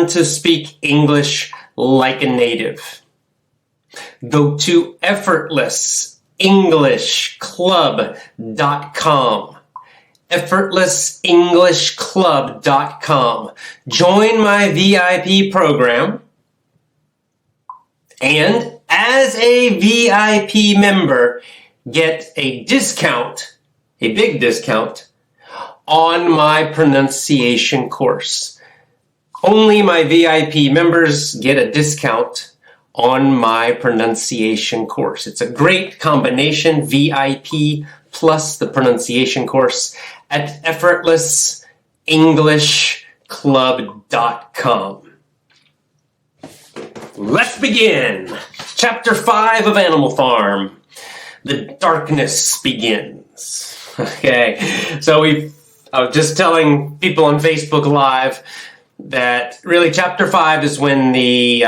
learn to speak English like a native. Go to effortlessenglishclub.com. effortlessenglishclub.com. Join my VIP program, and as a VIP member, get a discount, a big discount, on my pronunciation course. Only my VIP members get a discount on my pronunciation course. It's a great combination, VIP plus the pronunciation course, at effortlessenglishclub.com. Let's begin. Chapter 5 of Animal Farm. The darkness begins. Okay, so I was just telling people on Facebook Live that really chapter 5 is when the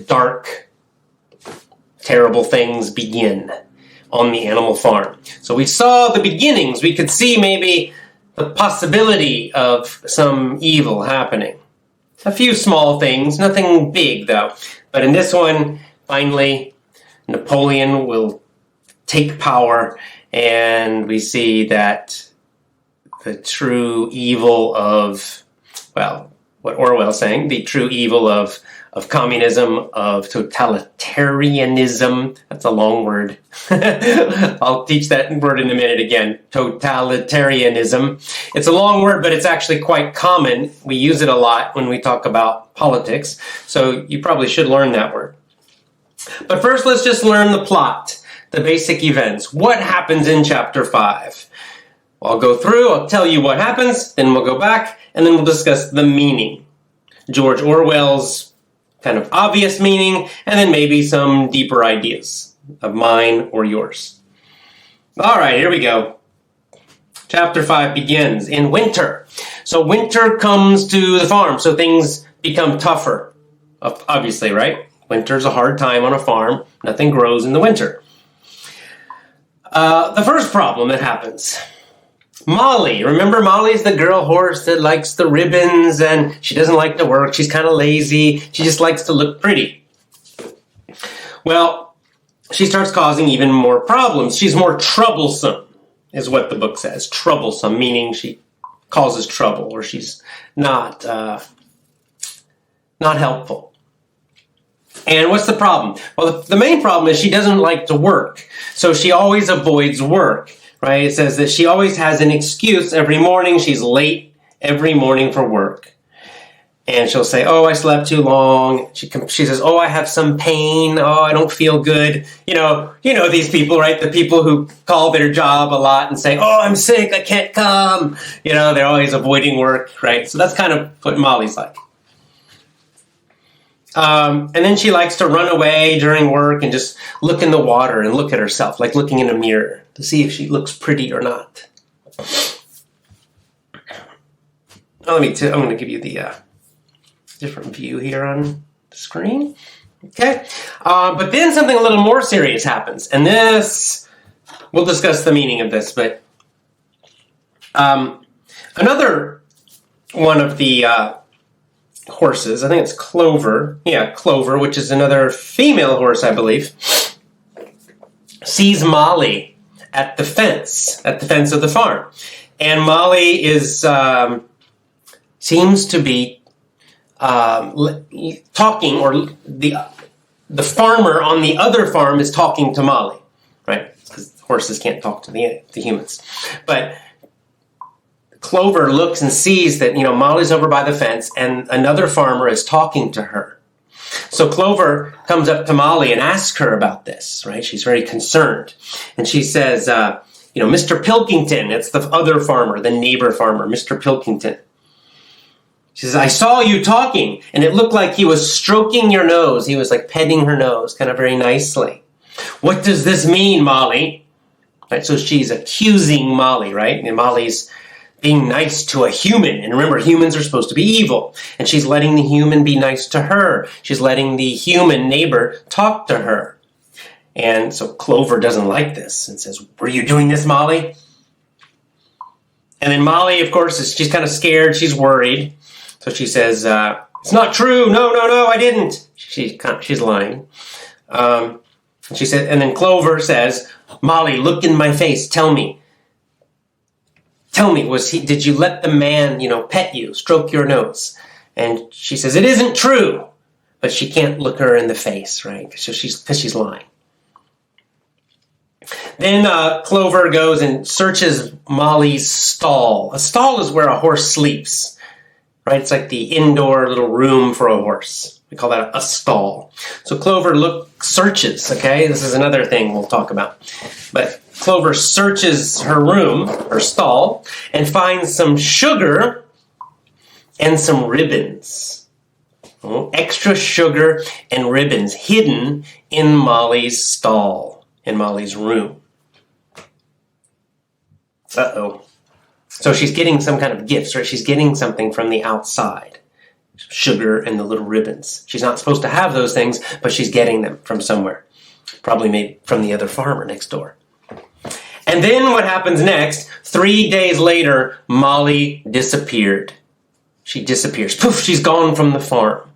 dark, terrible things begin on the animal farm. So we saw the beginnings. We could see maybe the possibility of some evil happening. A few small things, nothing big though. But in this one, finally, Napoleon will take power, and we see that the true evil of, well, what Orwell's saying, the true evil of communism, of totalitarianism. That's a long word. I'll teach that word in a minute again. Totalitarianism. It's a long word, but it's actually quite common. We use it a lot when we talk about politics. So you probably should learn that word. But first, let's just learn the plot, the basic events. What happens in chapter 5? I'll go through, I'll tell you what happens, then we'll go back, and then we'll discuss the meaning. George Orwell's kind of obvious meaning, and then maybe some deeper ideas of mine or yours. All right, here we go. Chapter 5 begins in winter. So winter comes to the farm, so things become tougher, obviously, right? Winter's a hard time on a farm. Nothing grows in the winter. The first problem that happens, Molly. Remember, Molly's the girl horse that likes the ribbons, and she doesn't like to work. She's kind of lazy. She just likes to look pretty. Well, she starts causing even more problems. She's more troublesome, is what the book says. Troublesome, meaning she causes trouble, or she's not helpful. And what's the problem? Well, the main problem is she doesn't like to work. So she always avoids work. Right? It says that she always has an excuse every morning. She's late every morning for work. And she'll say, oh, I slept too long. She says, oh, I have some pain. Oh, I don't feel good. You know these people, right? The people who call their job a lot and say, oh, I'm sick. I can't come. They're always avoiding work, right? So that's kind of what Molly's like. And then she likes to run away during work and just look in the water and look at herself, like looking in a mirror to see if she looks pretty or not. I'm going to give you the different view here on the screen. Okay. But then something a little more serious happens. And this, we'll discuss the meaning of this, but another one of the horses, I think it's Clover. Yeah, Clover, which is another female horse, I believe, sees Molly at the fence of the farm. And Molly seems to be talking, or the farmer on the other farm is talking to Molly, right? Because horses can't talk to the humans. But Clover looks and sees that, Molly's over by the fence and another farmer is talking to her. So Clover comes up to Molly and asks her about this, right? She's very concerned. And she says, Mr. Pilkington, it's the other farmer, the neighbor farmer, Mr. Pilkington. She says, I saw you talking, and it looked like he was stroking your nose. He was like petting her nose, kind of very nicely. What does this mean, Molly? Right, so she's accusing Molly, right? And Molly's being nice to a human. And remember, humans are supposed to be evil. And she's letting the human be nice to her. She's letting the human neighbor talk to her. And so Clover doesn't like this and says, were you doing this, Molly? And then Molly, of course, she's kind of scared. She's worried. So she says, it's not true. No, I didn't. She's lying. She said, and then Clover says, Molly, look in my face. Tell me, did you let the man, pet you, stroke your nose? And she says, it isn't true. But she can't look her in the face, right? Because she's lying. Then Clover goes and searches Molly's stall. A stall is where a horse sleeps, right? It's like the indoor little room for a horse. We call that a stall. So Clover searches, okay? This is another thing we'll talk about. But Clover searches her room, her stall, and finds some sugar and some ribbons. Extra sugar and ribbons hidden in Molly's stall, in Molly's room. Uh-oh. So she's getting some kind of gifts, right? She's getting something from the outside. Sugar and the little ribbons. She's not supposed to have those things, but she's getting them from somewhere. Probably made from the other farmer next door. And then what happens next? 3 days later, Molly disappeared. She disappears. Poof, she's gone from the farm.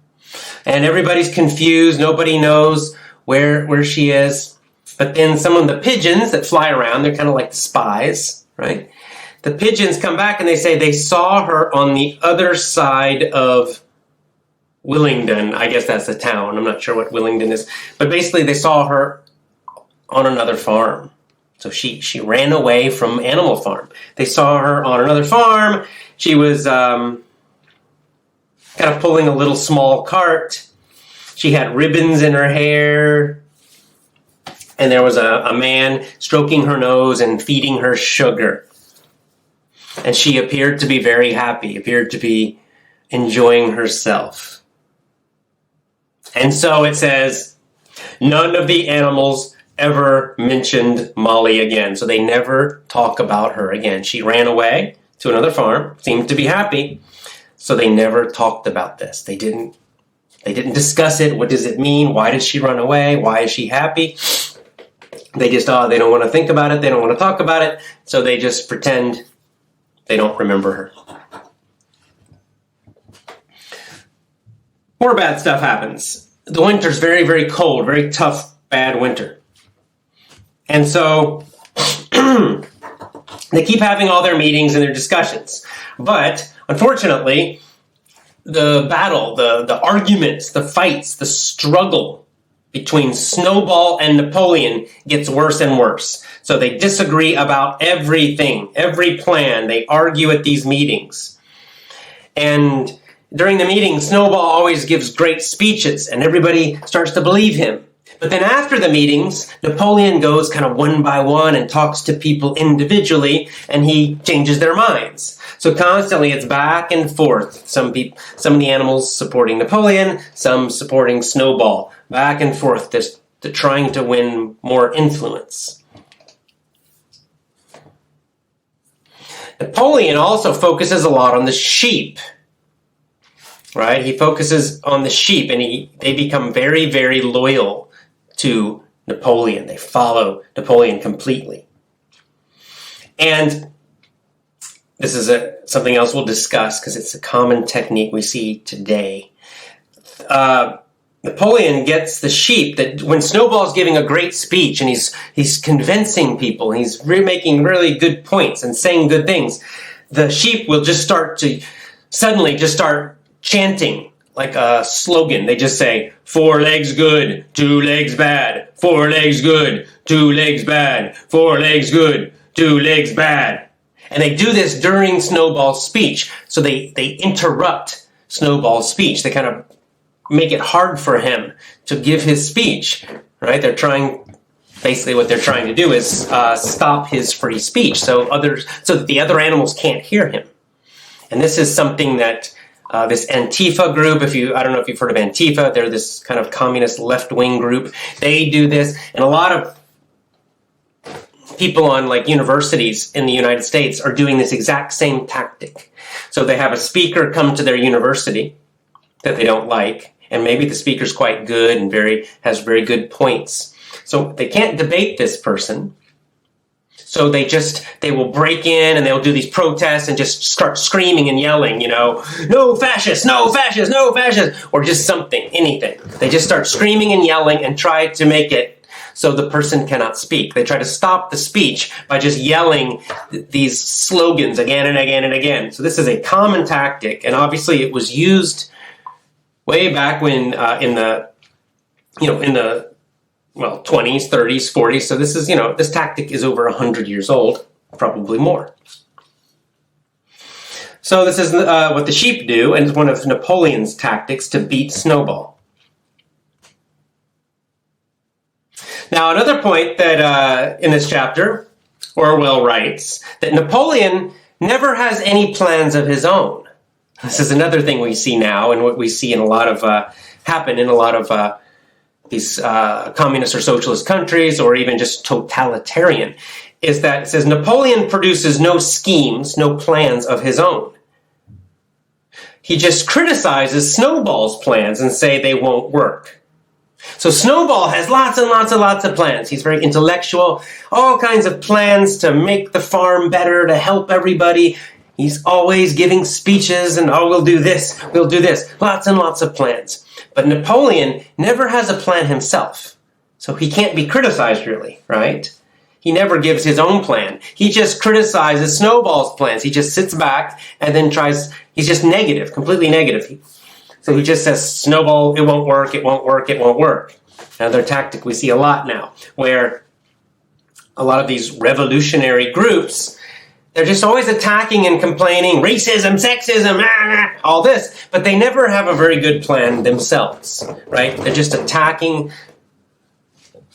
And everybody's confused. Nobody knows where she is. But then some of the pigeons that fly around, they're kind of like the spies, right? The pigeons come back and they say they saw her on the other side of Willingdon. I guess that's the town. I'm not sure what Willingdon is. But basically they saw her on another farm. So she ran away from Animal Farm. They saw her on another farm. She was kind of pulling a little small cart. She had ribbons in her hair. And there was a man stroking her nose and feeding her sugar. And she appeared to be very happy, appeared to be enjoying herself. And so it says, none of the animals ever mentioned Molly again. So they never talk about her again. She ran away to another farm, seemed to be happy. So they never talked about this. They didn't discuss it. What does it mean? Why did she run away? Why is she happy? They just, they don't want to think about it. They don't want to talk about it. So they just pretend they don't remember her. More bad stuff happens. The winter's very, very cold, very tough, bad winter. And so they keep having all their meetings and their discussions. But unfortunately, the battle, the arguments, the fights, the struggle between Snowball and Napoleon gets worse and worse. So they disagree about everything, every plan. They argue at these meetings. And during the meeting, Snowball always gives great speeches, and everybody starts to believe him. But then after the meetings, Napoleon goes kind of one by one and talks to people individually, and he changes their minds. So constantly it's back and forth. Some of the animals supporting Napoleon, some supporting Snowball. Back and forth, just trying to win more influence. Napoleon also focuses a lot on the sheep. Right? He focuses on the sheep, and they become very, very loyal to Napoleon. They follow Napoleon completely. And this is something else we'll discuss because it's a common technique we see today. Napoleon gets the sheep that when Snowball's giving a great speech and he's convincing people, and he's making really good points and saying good things, the sheep will just start chanting like a slogan. They just say, 4 legs good, 2 legs bad, 4 legs good, 2 legs bad, 4 legs good, 2 legs bad. And they do this during Snowball's speech. So they interrupt Snowball's speech. They kind of make it hard for him to give his speech, right? Basically what they're trying to do is stop his free speech so that the other animals can't hear him. And this is something that this Antifa group, I don't know if you've heard of Antifa, they're this kind of communist left-wing group. They do this, and a lot of people on like universities in the United States are doing this exact same tactic. So they have a speaker come to their university that they don't like, and maybe the speaker's quite good and has very good points. So they can't debate this person. So they will break in and they'll do these protests and just start screaming and yelling, no fascists, no fascists, no fascists, or just something, anything. They just start screaming and yelling and try to make it so the person cannot speak. They try to stop the speech by just yelling these slogans again and again and again. So this is a common tactic, and obviously it was used way back when in the 20s, 30s, 40s. So this is, this tactic is over 100 years old, probably more. So this is what the sheep do, and it's one of Napoleon's tactics to beat Snowball. Now, another point that in this chapter, Orwell writes that Napoleon never has any plans of his own. This is another thing we see now, and what we see in a lot of happen in a lot of these communist or socialist countries, or even just totalitarian, is that it says Napoleon produces no schemes, no plans of his own. He just criticizes Snowball's plans and say they won't work. So Snowball has lots and lots of plans. He's very intellectual, all kinds of plans to make the farm better, to help everybody. He's always giving speeches and, we'll do this, lots and lots of plans. But Napoleon never has a plan himself, so he can't be criticized really, right? He never gives his own plan. He just criticizes Snowball's plans. He just sits back and then he's just negative, completely negative. So he just says, Snowball, it won't work, it won't work, it won't work. Another tactic we see a lot now, where a lot of these revolutionary groups, they're just always attacking and complaining, racism, sexism, all this, but they never have a very good plan themselves, right? They're just attacking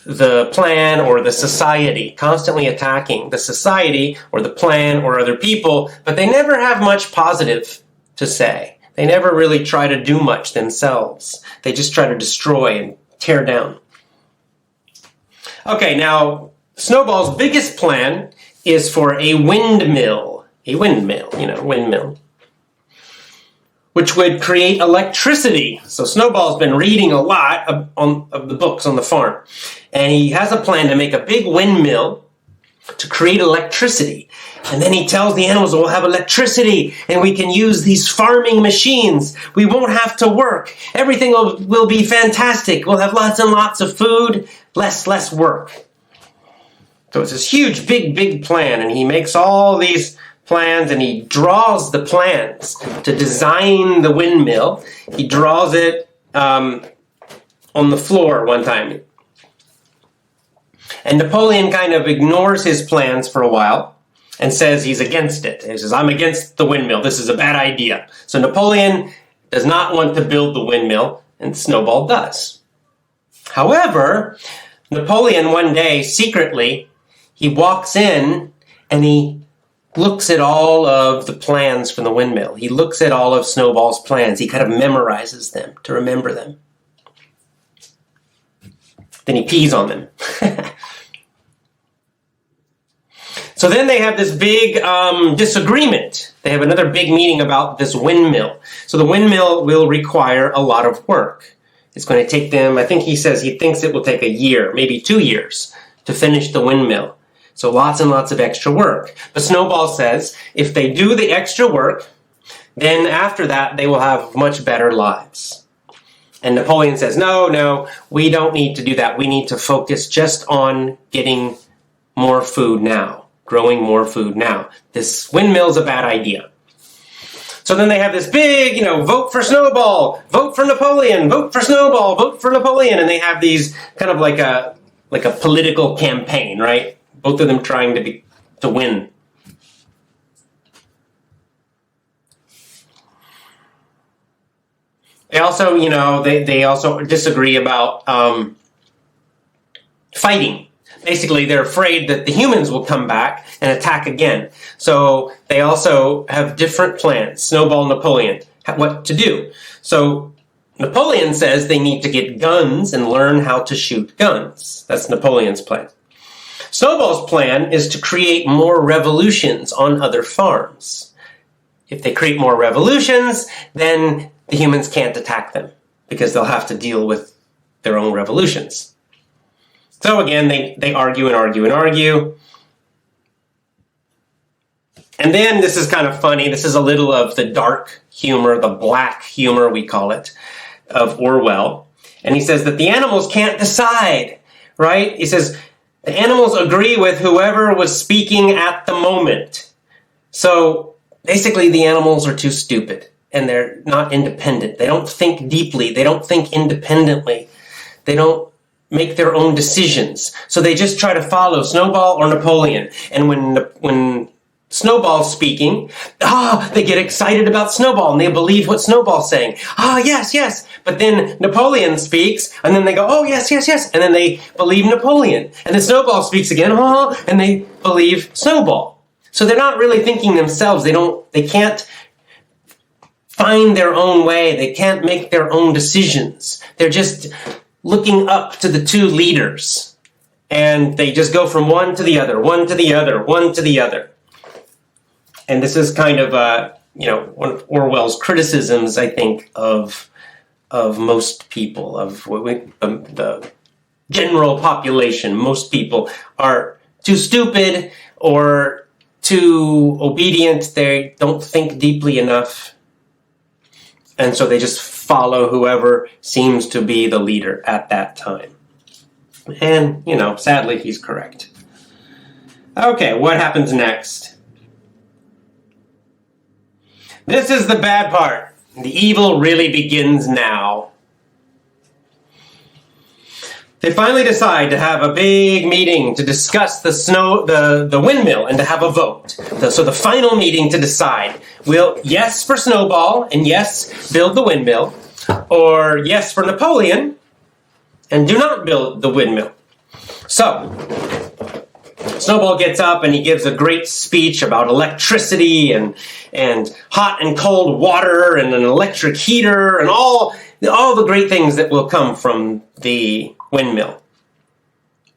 the plan or the society, constantly attacking the society or the plan or other people, but they never have much positive to say. They never really try to do much themselves. They just try to destroy and tear down. Okay, now, Snowball's biggest plan is for a windmill, which would create electricity. So Snowball's been reading a lot of the books on the farm, and he has a plan to make a big windmill to create electricity. And then he tells the animals, we'll have electricity, and we can use these farming machines. We won't have to work. Everything will be fantastic. We'll have lots and lots of food, less work. So it's this huge, big plan, and he makes all these plans, and he draws the plans to design the windmill. He draws it on the floor one time. And Napoleon kind of ignores his plans for a while and says he's against it. He says, I'm against the windmill. This is a bad idea. So Napoleon does not want to build the windmill, and Snowball does. However, Napoleon one day, secretly, he walks in and he looks at all of the plans from the windmill. He looks at all of Snowball's plans. He kind of memorizes them to remember them. Then he pees on them. So then they have this big disagreement. They have another big meeting about this windmill. So the windmill will require a lot of work. It's going to take them, I think he says he thinks it will take a year, maybe 2 years to finish the windmill. So lots and lots of extra work. But Snowball says if they do the extra work, then after that they will have much better lives. And Napoleon says, no, we don't need to do that. We need to focus just on getting more food now, growing more food now. This windmill's a bad idea. So then they have this big, vote for Snowball, vote for Napoleon, vote for Snowball, vote for Napoleon. And they have these kind of like a political campaign, right? Both of them trying to win. They also, they also disagree about fighting. Basically, they're afraid that the humans will come back and attack again. So they also have different plans, Snowball and Napoleon, what to do. So Napoleon says they need to get guns and learn how to shoot guns. That's Napoleon's plan. Snowball's plan is to create more revolutions on other farms. If they create more revolutions, then the humans can't attack them because they'll have to deal with their own revolutions. So again, they argue and argue and argue. And then this is kind of funny. This is a little of the dark humor, the black humor, we call it, of Orwell. And he says that the animals can't decide, right? He says the animals agree with whoever was speaking at the moment. So basically the animals are too stupid and they're not independent. They don't think deeply. They don't think independently. They don't make their own decisions. So they just try to follow Snowball or Napoleon. And when Snowball's speaking, they get excited about Snowball and they believe what Snowball's saying. Yes, yes. But then Napoleon speaks and then they go, oh, yes, yes, yes. And then they believe Napoleon. And then Snowball speaks again, and they believe Snowball. So they're not really thinking themselves. They can't find their own way. They can't make their own decisions. They're just looking up to the two leaders. And they just go from one to the other, one to the other, one to the other. And this is kind of, one of Orwell's criticisms, I think, of most people, of the general population. Most people are too stupid or too obedient. They don't think deeply enough. And so they just follow whoever seems to be the leader at that time. And, sadly, he's correct. Okay, what happens next? This is the bad part. The evil really begins now. They finally decide to have a big meeting to discuss the windmill and to have a vote. So the final meeting to decide, will yes for Snowball and yes, build the windmill, or yes for Napoleon and do not build the windmill. So Snowball gets up and he gives a great speech about electricity and hot and cold water and an electric heater and all the great things that will come from the windmill.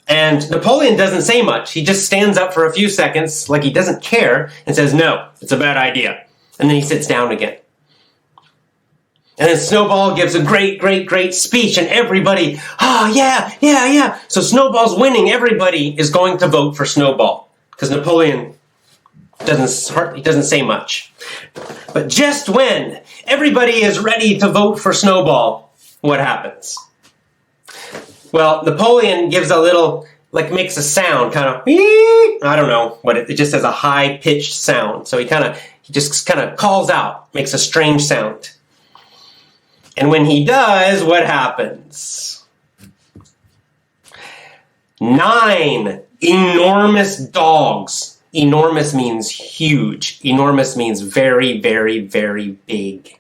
And Napoleon doesn't say much. He just stands up for a few seconds like he doesn't care and says, no, it's a bad idea. And then he sits down again. And then Snowball gives a great, great, great speech and everybody, yeah. So Snowball's winning. Everybody is going to vote for Snowball because Napoleon doesn't say much. But just when everybody is ready to vote for Snowball, what happens? Well, Napoleon gives a little, makes a sound, kind of, I don't know what it just has a high-pitched sound. So he just calls out, makes a strange sound. And when he does, what happens? 9 enormous dogs. Enormous means huge. Enormous means very, very, very big.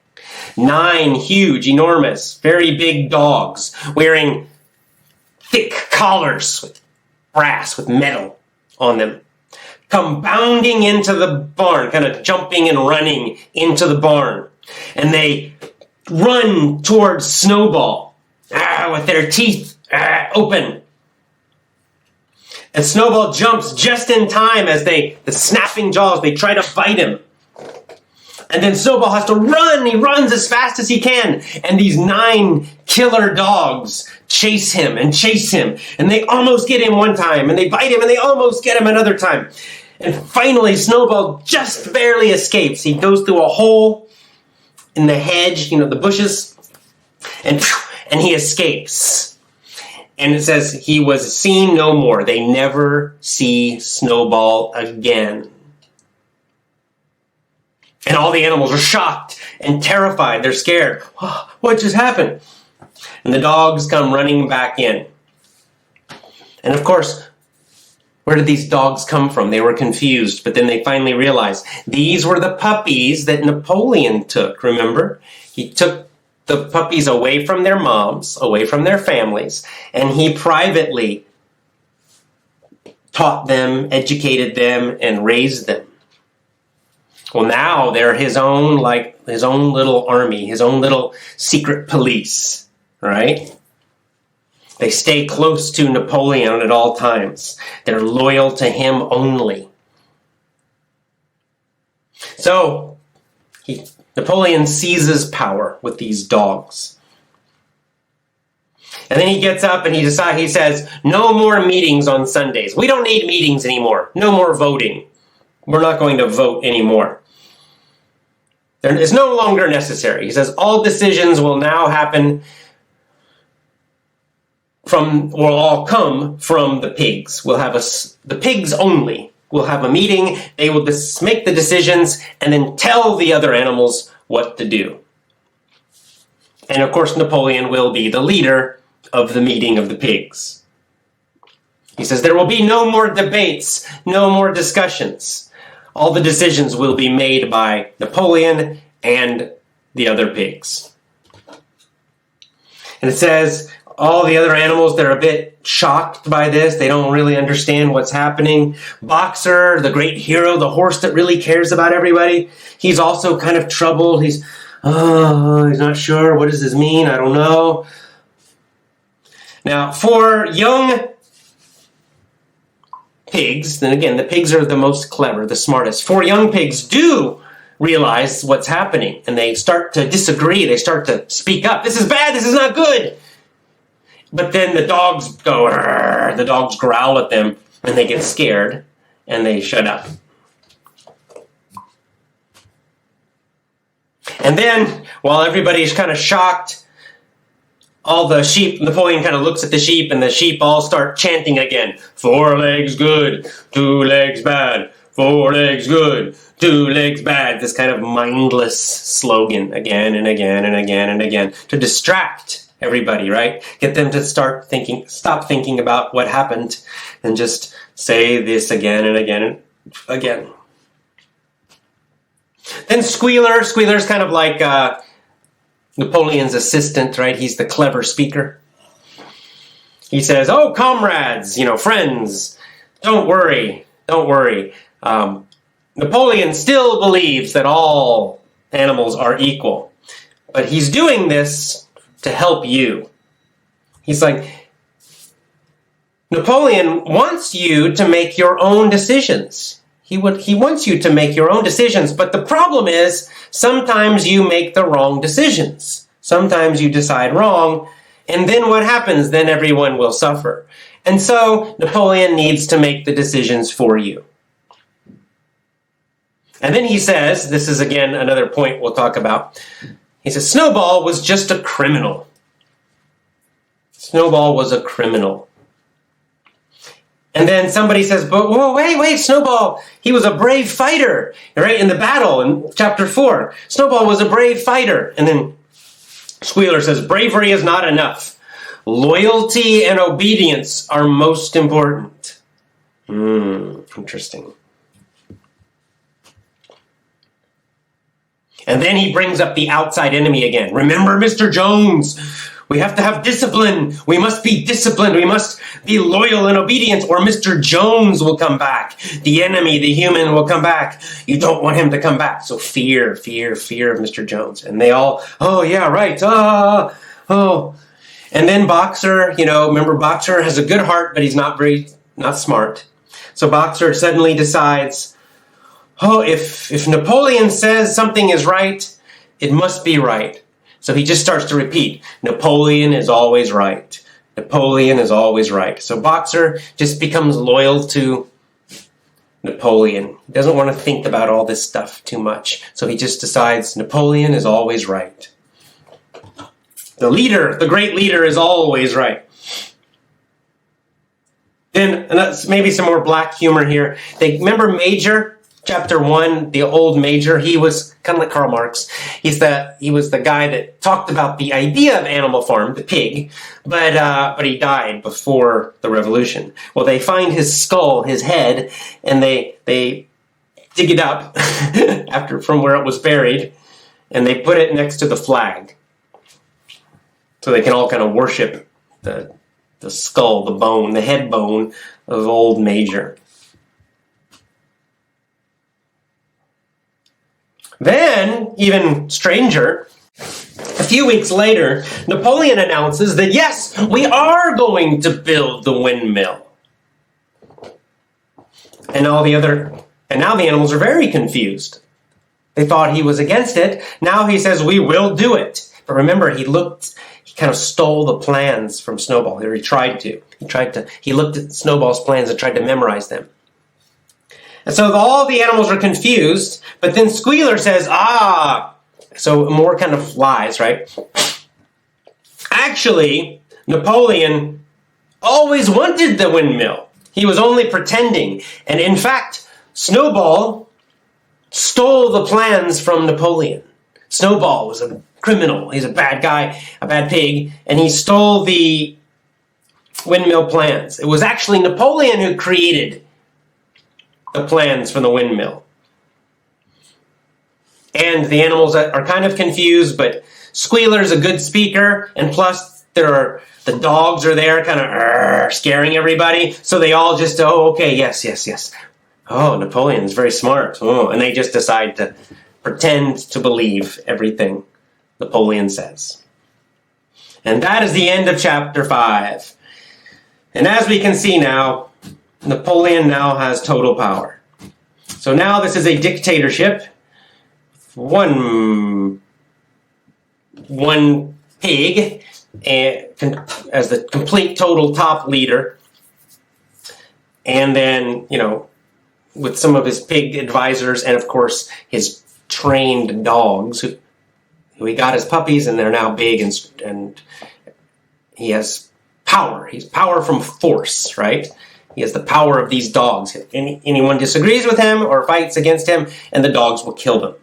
9 huge, enormous, very big dogs wearing thick collars with brass, with metal on them, come bounding into the barn, kind of jumping and running into the barn. And they run towards Snowball with their teeth open. And Snowball jumps just in time as the snapping jaws, they try to bite him. And then Snowball has to run. He runs as fast as he can. And these 9 killer dogs chase him. And they almost get him one time. And they bite him and they almost get him another time. And finally, Snowball just barely escapes. He goes through a hole in the hedge, the bushes. And he escapes. And it says he was seen no more. They never see Snowball again. And all the animals are shocked and terrified. They're scared. Oh, what just happened? And the dogs come running back in. And of course, where did these dogs come from? They were confused, but then they finally realized these were the puppies that Napoleon took, remember? He took the puppies away from their moms, away from their families, and he privately taught them, educated them, and raised them. Well, now they're his own little army, his own little secret police, right? They stay close to Napoleon at all times. They're loyal to him only. So, Napoleon seizes power with these dogs. And then he gets up and he says, no more meetings on Sundays. We don't need meetings anymore. No more voting. we're not going to vote anymore. It's no longer necessary. He says all decisions will now happen will all come from the pigs. We'll have the pigs only will have a meeting. They will just make the decisions and then tell the other animals what to do. And of course, Napoleon will be the leader of the meeting of the pigs. He says there will be no more debates, no more discussions. All the decisions will be made by Napoleon and the other pigs. And it says all the other animals, they're a bit shocked by this. They don't really understand what's happening. Boxer, the great hero, the horse that really cares about everybody, he's also kind of troubled. He's not sure. What does this mean? I don't know. Now, for young pigs, then again, the pigs are the most clever, the smartest. For young pigs do realize what's happening, and they start to disagree. They start to speak up. This is bad. This is not good. But then the dogs go, "Arr!" The dogs growl at them, and they get scared, and they shut up. And then, while everybody's kind of shocked, all the sheep, Napoleon kind of looks at the sheep, and the sheep all start chanting again. 4 legs good, 2 legs bad, 4 legs good, 2 legs bad. This kind of mindless slogan again and again and again and again to distract everybody, right? Get them to stop thinking about what happened and just say this again and again and again. Then Squealer's kind of like Napoleon's assistant, right? He's the clever speaker. He says, "Oh, comrades, friends, don't worry. Napoleon still believes that all animals are equal, but he's doing this to help you." He's like, Napoleon wants you to make your own decisions. He wants you to make your own decisions, but the problem is sometimes you make the wrong decisions. Sometimes you decide wrong, and then what happens? Then everyone will suffer. And so Napoleon needs to make the decisions for you. And then he says, this is again another point we'll talk about. He says, Snowball was just a criminal. Snowball was a criminal. And then somebody says, but whoa, wait, Snowball, he was a brave fighter, right? In the battle in chapter 4, Snowball was a brave fighter. And then Squealer says, bravery is not enough. Loyalty and obedience are most important. Interesting. And then he brings up the outside enemy again. Remember, Mr. Jones, we have to have discipline. We must be disciplined. We must be loyal and obedient, or Mr. Jones will come back. The enemy, the human, will come back. You don't want him to come back. So fear of Mr. Jones. And they all, oh, yeah, right. Oh. And then Boxer, remember Boxer has a good heart, but he's not smart. So Boxer suddenly decides, if Napoleon says something is right, it must be right. So he just starts to repeat, Napoleon is always right. Napoleon is always right. So Boxer just becomes loyal to Napoleon. He doesn't want to think about all this stuff too much. So he just decides Napoleon is always right. The great leader is always right. Then, and that's maybe some more black humor here. Remember Major? Chapter 1, the old Major, he was kind of like Karl Marx. He was the guy that talked about the idea of Animal Farm, the pig, but he died before the revolution. Well, they find his skull, his head, and they dig it up from where it was buried, and they put it next to the flag, so they can all kind of worship the skull, the bone, the head bone of old Major. Then, even stranger, a few weeks later, Napoleon announces that yes, we are going to build the windmill. And now the animals are very confused. They thought he was against it. Now he says, we will do it. But remember, he kind of stole the plans from Snowball, or he tried to. He looked at Snowball's plans and tried to memorize them. And so all the animals are confused, but then Squealer says, so more kind of lies, right? Actually, Napoleon always wanted the windmill. He was only pretending. And in fact, Snowball stole the plans from Napoleon. Snowball was a criminal. He's a bad guy, a bad pig, and he stole the windmill plans. It was actually Napoleon who created the plans for the windmill. And the animals are kind of confused, but Squealer's a good speaker, and plus the dogs are there kind of scaring everybody, so they all just, okay, yes. Oh, Napoleon's very smart. Oh, and they just decide to pretend to believe everything Napoleon says. And that is the end of chapter 5. And as we can see now, Napoleon now has total power. So now this is a dictatorship. One pig as the complete total top leader. And then, with some of his pig advisors and, of course, his trained dogs who he got as puppies, and they're now big, and he has power. He's power from force, right? He has the power of these dogs. If anyone disagrees with him or fights against him, and the dogs will kill them.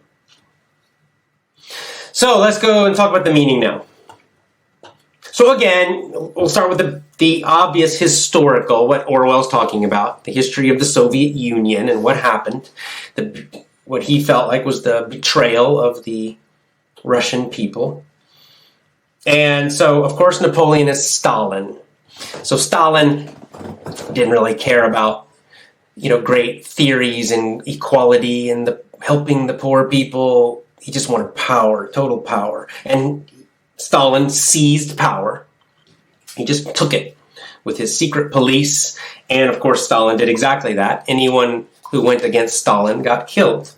So let's go and talk about the meaning now. So again, we'll start with the obvious historical, what Orwell's talking about, the history of the Soviet Union and what happened, what he felt like was the betrayal of the Russian people. And so, of course, Napoleon is Stalin. So Stalin didn't really care about, great theories and equality and helping the poor people. He just wanted power, total power. And Stalin seized power. He just took it with his secret police. And of course, Stalin did exactly that. Anyone who went against Stalin got killed.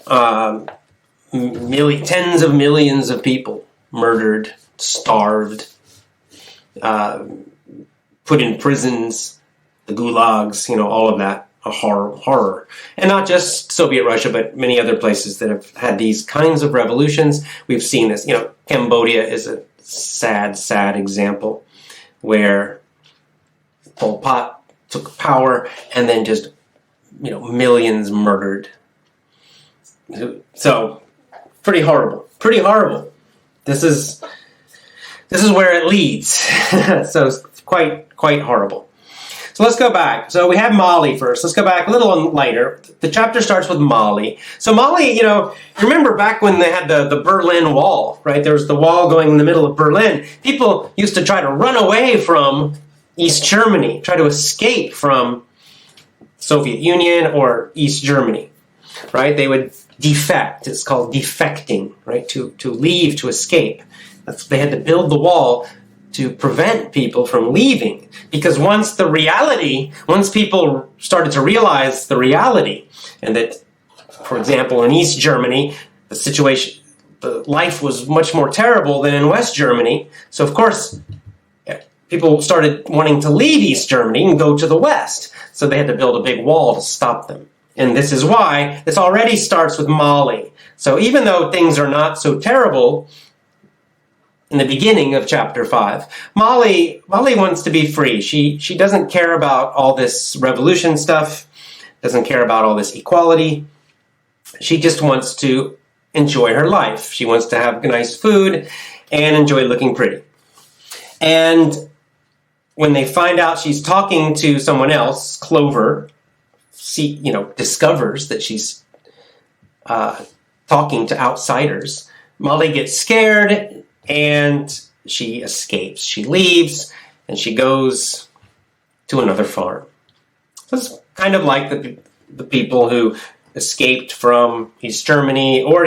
Tens of millions of people murdered, starved, put in prisons, the gulags, all of that. A horror. And not just Soviet Russia, but many other places that have had these kinds of revolutions. We've seen this. Cambodia is a sad example where Pol Pot took power and then just, millions murdered. So, pretty horrible. Pretty horrible. This is where it leads. So, it's quite horrible. So let's go back. So we have Mali first. Let's go back a little later. The chapter starts with Mali. So Mali, remember back when they had the Berlin Wall, right? There was the wall going in the middle of Berlin. People used to try to run away from East Germany, try to escape from Soviet Union or East Germany, right? They would defect. It's called defecting, right? To leave, to escape. They had to build the wall to prevent people from leaving. Because once people started to realize the reality, and that, for example, in East Germany, the life was much more terrible than in West Germany. So, of course, people started wanting to leave East Germany and go to the West. So they had to build a big wall to stop them. And this is why this already starts with Mali. So even though things are not so terrible in the beginning of chapter 5, Mali wants to be free. She doesn't care about all this revolution stuff, doesn't care about all this equality. She just wants to enjoy her life. She wants to have nice food and enjoy looking pretty. And when they find out she's talking to someone else, Clover, discovers that she's talking to outsiders, Mali gets scared and she escapes. She leaves and she goes to another farm. So it's kind of like the people who escaped from East Germany, or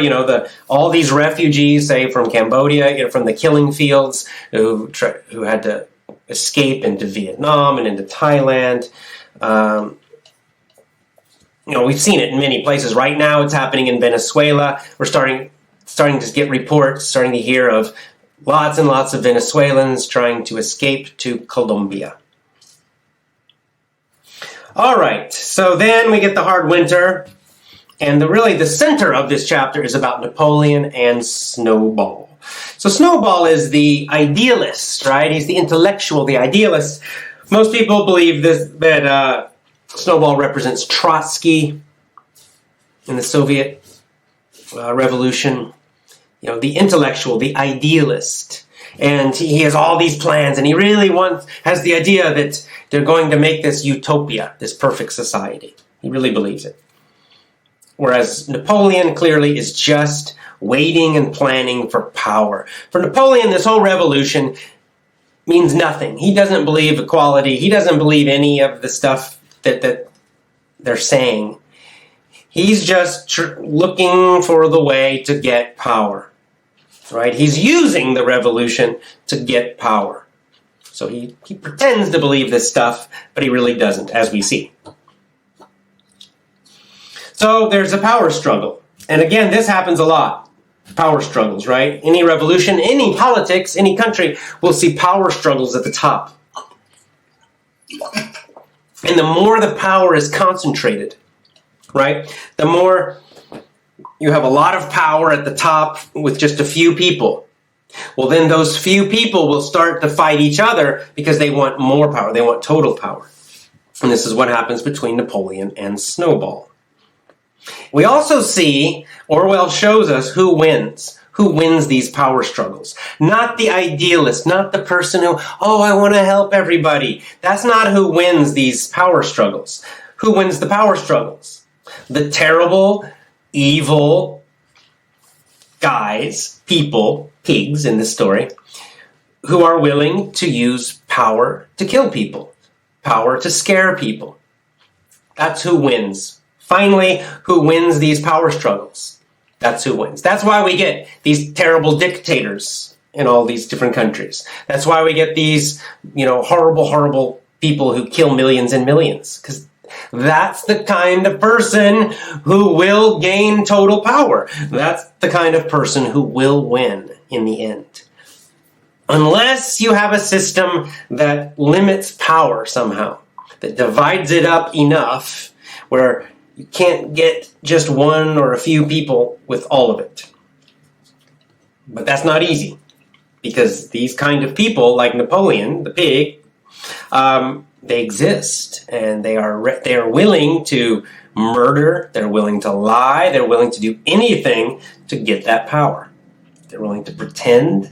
all these refugees, say from Cambodia, from the killing fields, who had to escape into Vietnam and into Thailand. We've seen it in many places. Right now, it's happening in Venezuela. We're starting to get reports, starting to hear of lots and lots of Venezuelans trying to escape to Colombia. All right, so then we get the hard winter, and really the center of this chapter is about Napoleon and Snowball. So Snowball is the idealist, right? He's the intellectual, the idealist. Most people believe that Snowball represents Trotsky in the Soviet Revolution. You know, the intellectual, the idealist. And he has all these plans, and he really has the idea that they're going to make this utopia, this perfect society. He really believes it. Whereas Napoleon clearly is just waiting and planning for power. For Napoleon, this whole revolution means nothing. He doesn't believe equality. He doesn't believe any of the stuff that they're saying. He's just looking for the way to get power. Right? He's using the revolution to get power. So he pretends to believe this stuff, but he really doesn't, as we see. So there's a power struggle. And again, this happens a lot. Power struggles, right? Any revolution, any politics, any country will see power struggles at the top. And the more the power is concentrated, right? The more you have a lot of power at the top with just a few people. Well, then those few people will start to fight each other because they want more power. They want total power. And this is what happens between Napoleon and Snowball. We also see, Orwell shows us who wins these power struggles. Not the idealist, not the person who, I want to help everybody. That's not who wins these power struggles. Who wins the power struggles? The terrible, evil guys, people, pigs in this story, who are willing to use power to kill people, power to scare people. That's who wins. Finally, who wins these power struggles? That's who wins. That's why we get these terrible dictators in all these different countries. That's why we get these, horrible, horrible people who kill millions and millions. Because that's the kind of person who will gain total power. That's the kind of person who will win in the end. Unless you have a system that limits power somehow, that divides it up enough where you can't get just one or a few people with all of it. But that's not easy, because these kind of people, like Napoleon, the pig, they exist, and they are willing to murder, they're willing to lie, they're willing to do anything to get that power. They're willing to pretend.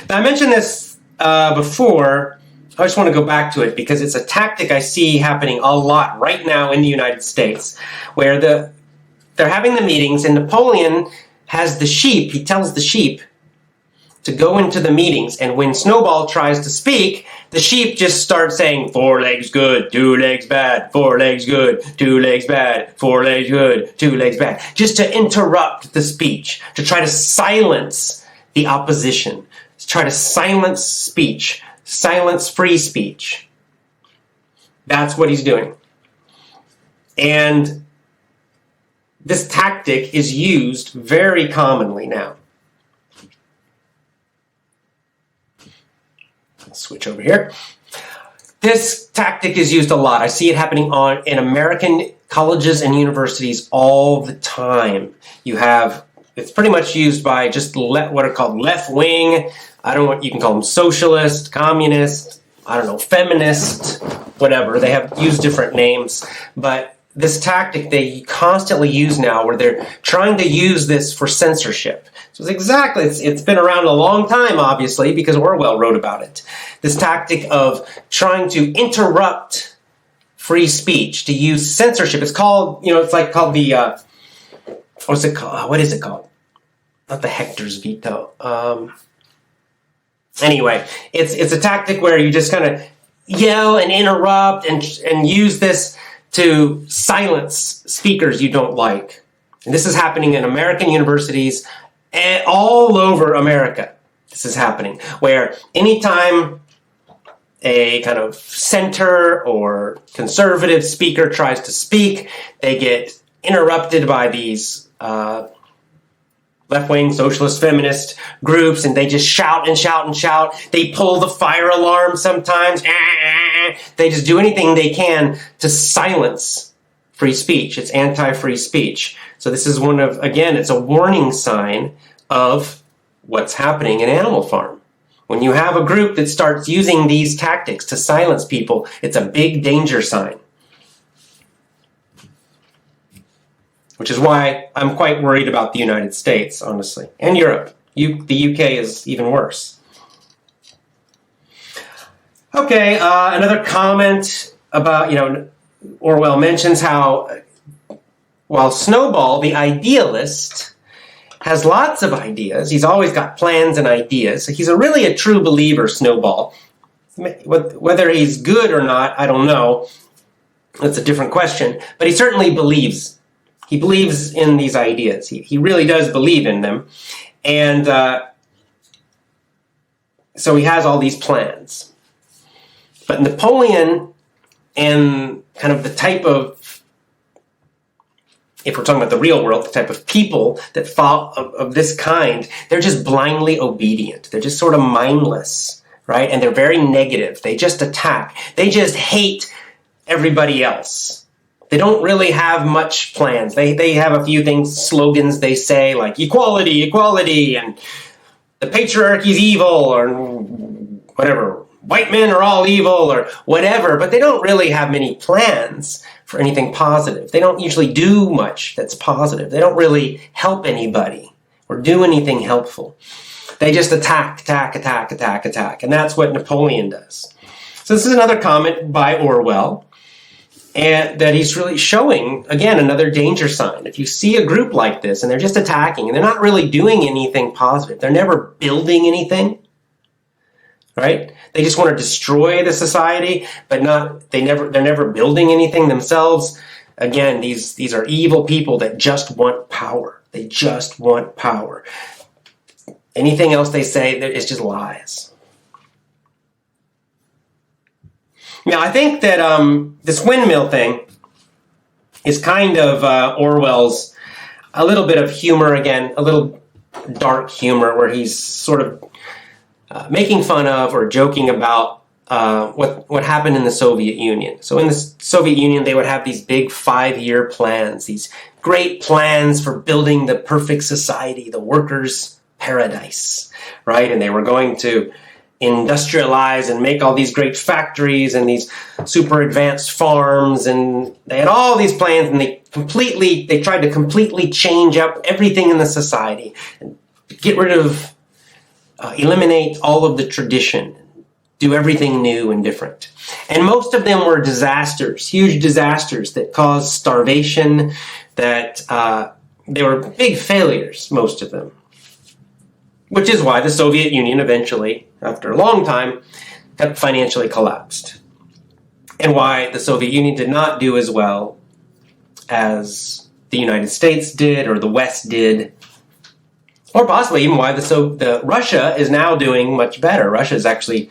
Now, I mentioned this before. I just want to go back to it because it's a tactic I see happening a lot right now in the United States, where they're having the meetings, and Napoleon has the sheep. He tells the sheep to go into the meetings, and when Snowball tries to speak, the sheep just start saying, 4 legs good, 2 legs bad, 4 legs good, 2 legs bad, 4 legs good, 2 legs bad, just to interrupt the speech, to try to silence the opposition, to try to silence speech, silence free speech. That's what he's doing. And this tactic is used very commonly now. Let's switch over here. This tactic is used a lot. I see it happening in American colleges and universities all the time. It's pretty much used by just what are called left wing. I don't know what you can call them, socialist, communist, feminist, whatever. They have used different names. But this tactic they constantly use now, where they're trying to use this for censorship. So it's been around a long time, obviously, because Orwell wrote about it. This tactic of trying to interrupt free speech, to use censorship. It's called, called the, what's it called? What is it called? Not the Hector's veto. Anyway, it's a tactic where you just kind of yell and interrupt and use this to silence speakers you don't like. And this is happening in American universities all over America. This is happening, where anytime a kind of center or conservative speaker tries to speak, they get interrupted by these left-wing socialist feminist groups, and they just shout and shout and shout. They pull the fire alarm sometimes. They just do anything they can to silence free speech. It's anti-free speech. So this is it's a warning sign of what's happening in Animal Farm. When you have a group that starts using these tactics to silence people, it's a big danger sign. Which is why I'm quite worried about the United States, honestly, and Europe. The UK is even worse. Okay, another comment about, Orwell mentions how while Snowball, the idealist, has lots of ideas, he's always got plans and ideas. He's really a true believer, Snowball. Whether he's good or not, I don't know. That's a different question. But he certainly believes. He believes in these ideas. He really does believe in them. And so he has all these plans. But Napoleon and kind of the type of, if we're talking about the real world, the type of people that follow of this kind, they're just blindly obedient. They're just sort of mindless, right? And they're very negative. They just attack. They just hate everybody else. They don't really have much plans. They have a few things, slogans they say, like equality, equality, and the patriarchy's evil, or whatever. White men are all evil, or whatever. But they don't really have many plans for anything positive. They don't usually do much that's positive. They don't really help anybody or do anything helpful. They just attack. And that's what Napoleon does. So this is another comment by Orwell. And that he's really showing, again, another danger sign. If you see a group like this and they're just attacking and they're not really doing anything positive, they're never building anything, right? They just want to destroy the society, but they're never building anything themselves. Again, these are evil people that just want power. They just want power. Anything else they say is just lies. Now, I think that this windmill thing is kind of Orwell's, a little bit of humor again, a little dark humor where he's sort of making fun of or joking about what happened in the Soviet Union. So in the Soviet Union, they would have these big 5-year plans, these great plans for building the perfect society, the workers' paradise, right? And they were going to industrialize and make all these great factories and these super advanced farms, and they had all these plans, and they tried to completely change up everything in the society and get rid of, eliminate all of the tradition, do everything new and different. And most of them were disasters, huge disasters that caused starvation, that they were big failures, most of them. Which is why the Soviet Union eventually, after a long time, got financially collapsed. And why the Soviet Union did not do as well as the United States did or the West did. Or possibly even why Russia is now doing much better. Russia is actually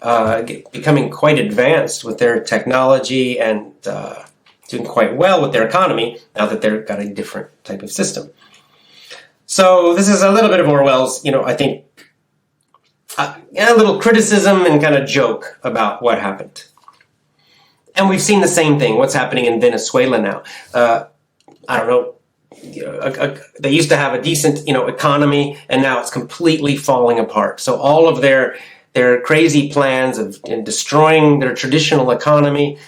becoming quite advanced with their technology and doing quite well with their economy now that they've got a different type of system. So this is a little bit of Orwell's, I think, a little criticism and kind of joke about what happened. And we've seen the same thing, what's happening in Venezuela now. I don't know, they used to have a decent, economy, and now it's completely falling apart. So all of their crazy plans of destroying their traditional economy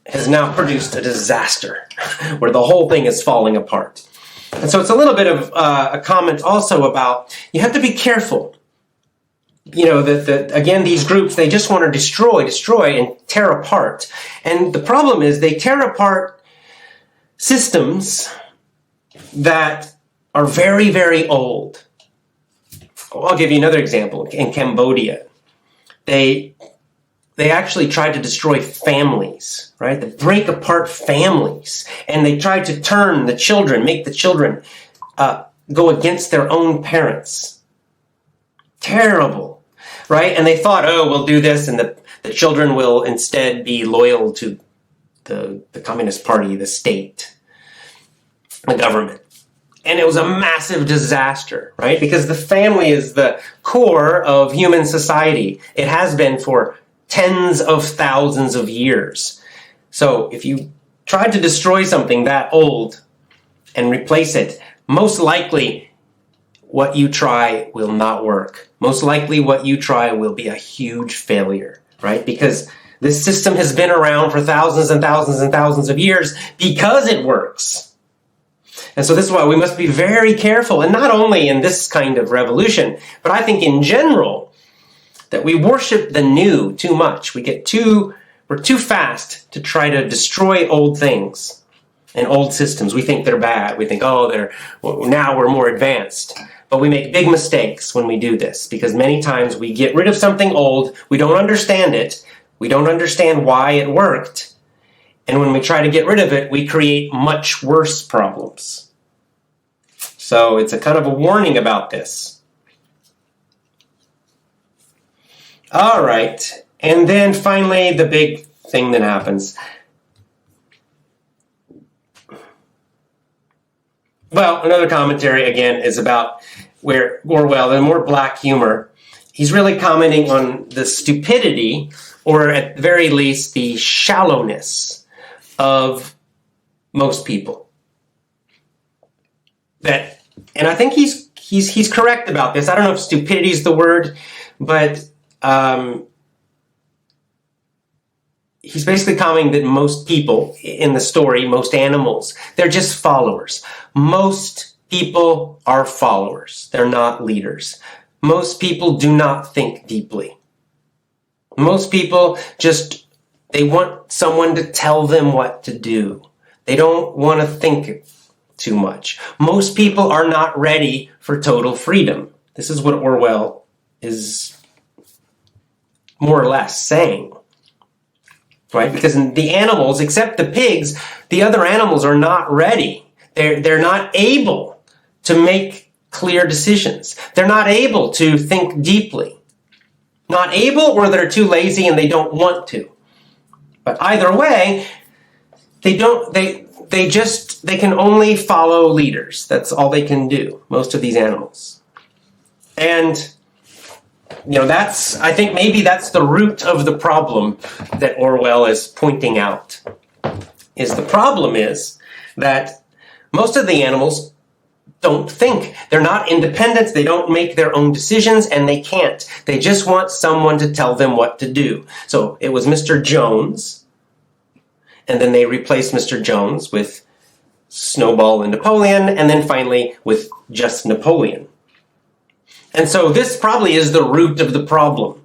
has now produced a disaster where the whole thing is falling apart. And so it's a little bit of a comment also about you have to be careful. Again, these groups, they just want to destroy, and tear apart. And the problem is they tear apart systems that are very, very old. I'll give you another example. In Cambodia, they actually tried to destroy families, right? They break apart families. And they tried to turn the children, make the children go against their own parents. Terrible, right? And they thought, we'll do this, and the children will instead be loyal to the Communist Party, the state, the government. And it was a massive disaster, right? Because the family is the core of human society. It has been for tens of thousands of years. So if you try to destroy something that old and replace it, most likely what you try will not work. Most likely what you try will be a huge failure, right? Because this system has been around for thousands and thousands and thousands of years because it works. And so this is why we must be very careful, and not only in this kind of revolution, but I think in general, that we worship the new too much. We're too fast to try to destroy old things and old systems. We think they're bad. We think, now we're more advanced. But we make big mistakes when we do this, because many times we get rid of something old, we don't understand it, we don't understand why it worked, and when we try to get rid of it, we create much worse problems. So it's a kind of a warning about this. All right, and then finally the big thing that happens. Well, another commentary, again, is about where Orwell, in more black humor, he's really commenting on the stupidity, or at the very least, the shallowness of most people. And I think he's correct about this. I don't know if stupidity is the word, but he's basically commenting that most people in the story, most animals, they're just followers. Most people are followers. They're not leaders. Most people do not think deeply. Most people they want someone to tell them what to do. They don't want to think too much. Most people are not ready for total freedom. This is what Orwell is more or less saying. Right? Because the animals, except the pigs, the other animals are not ready. They're not able to make clear decisions. They're not able to think deeply. Not able, or they're too lazy and they don't want to. But either way, they can only follow leaders. That's all they can do, most of these animals. And I think maybe that's the root of the problem that Orwell is pointing out. The problem is that most of the animals don't think. They're not independent. They don't make their own decisions, and they can't. They just want someone to tell them what to do. So it was Mr. Jones, and then they replaced Mr. Jones with Snowball and Napoleon, and then finally with just Napoleon. And so this probably is the root of the problem.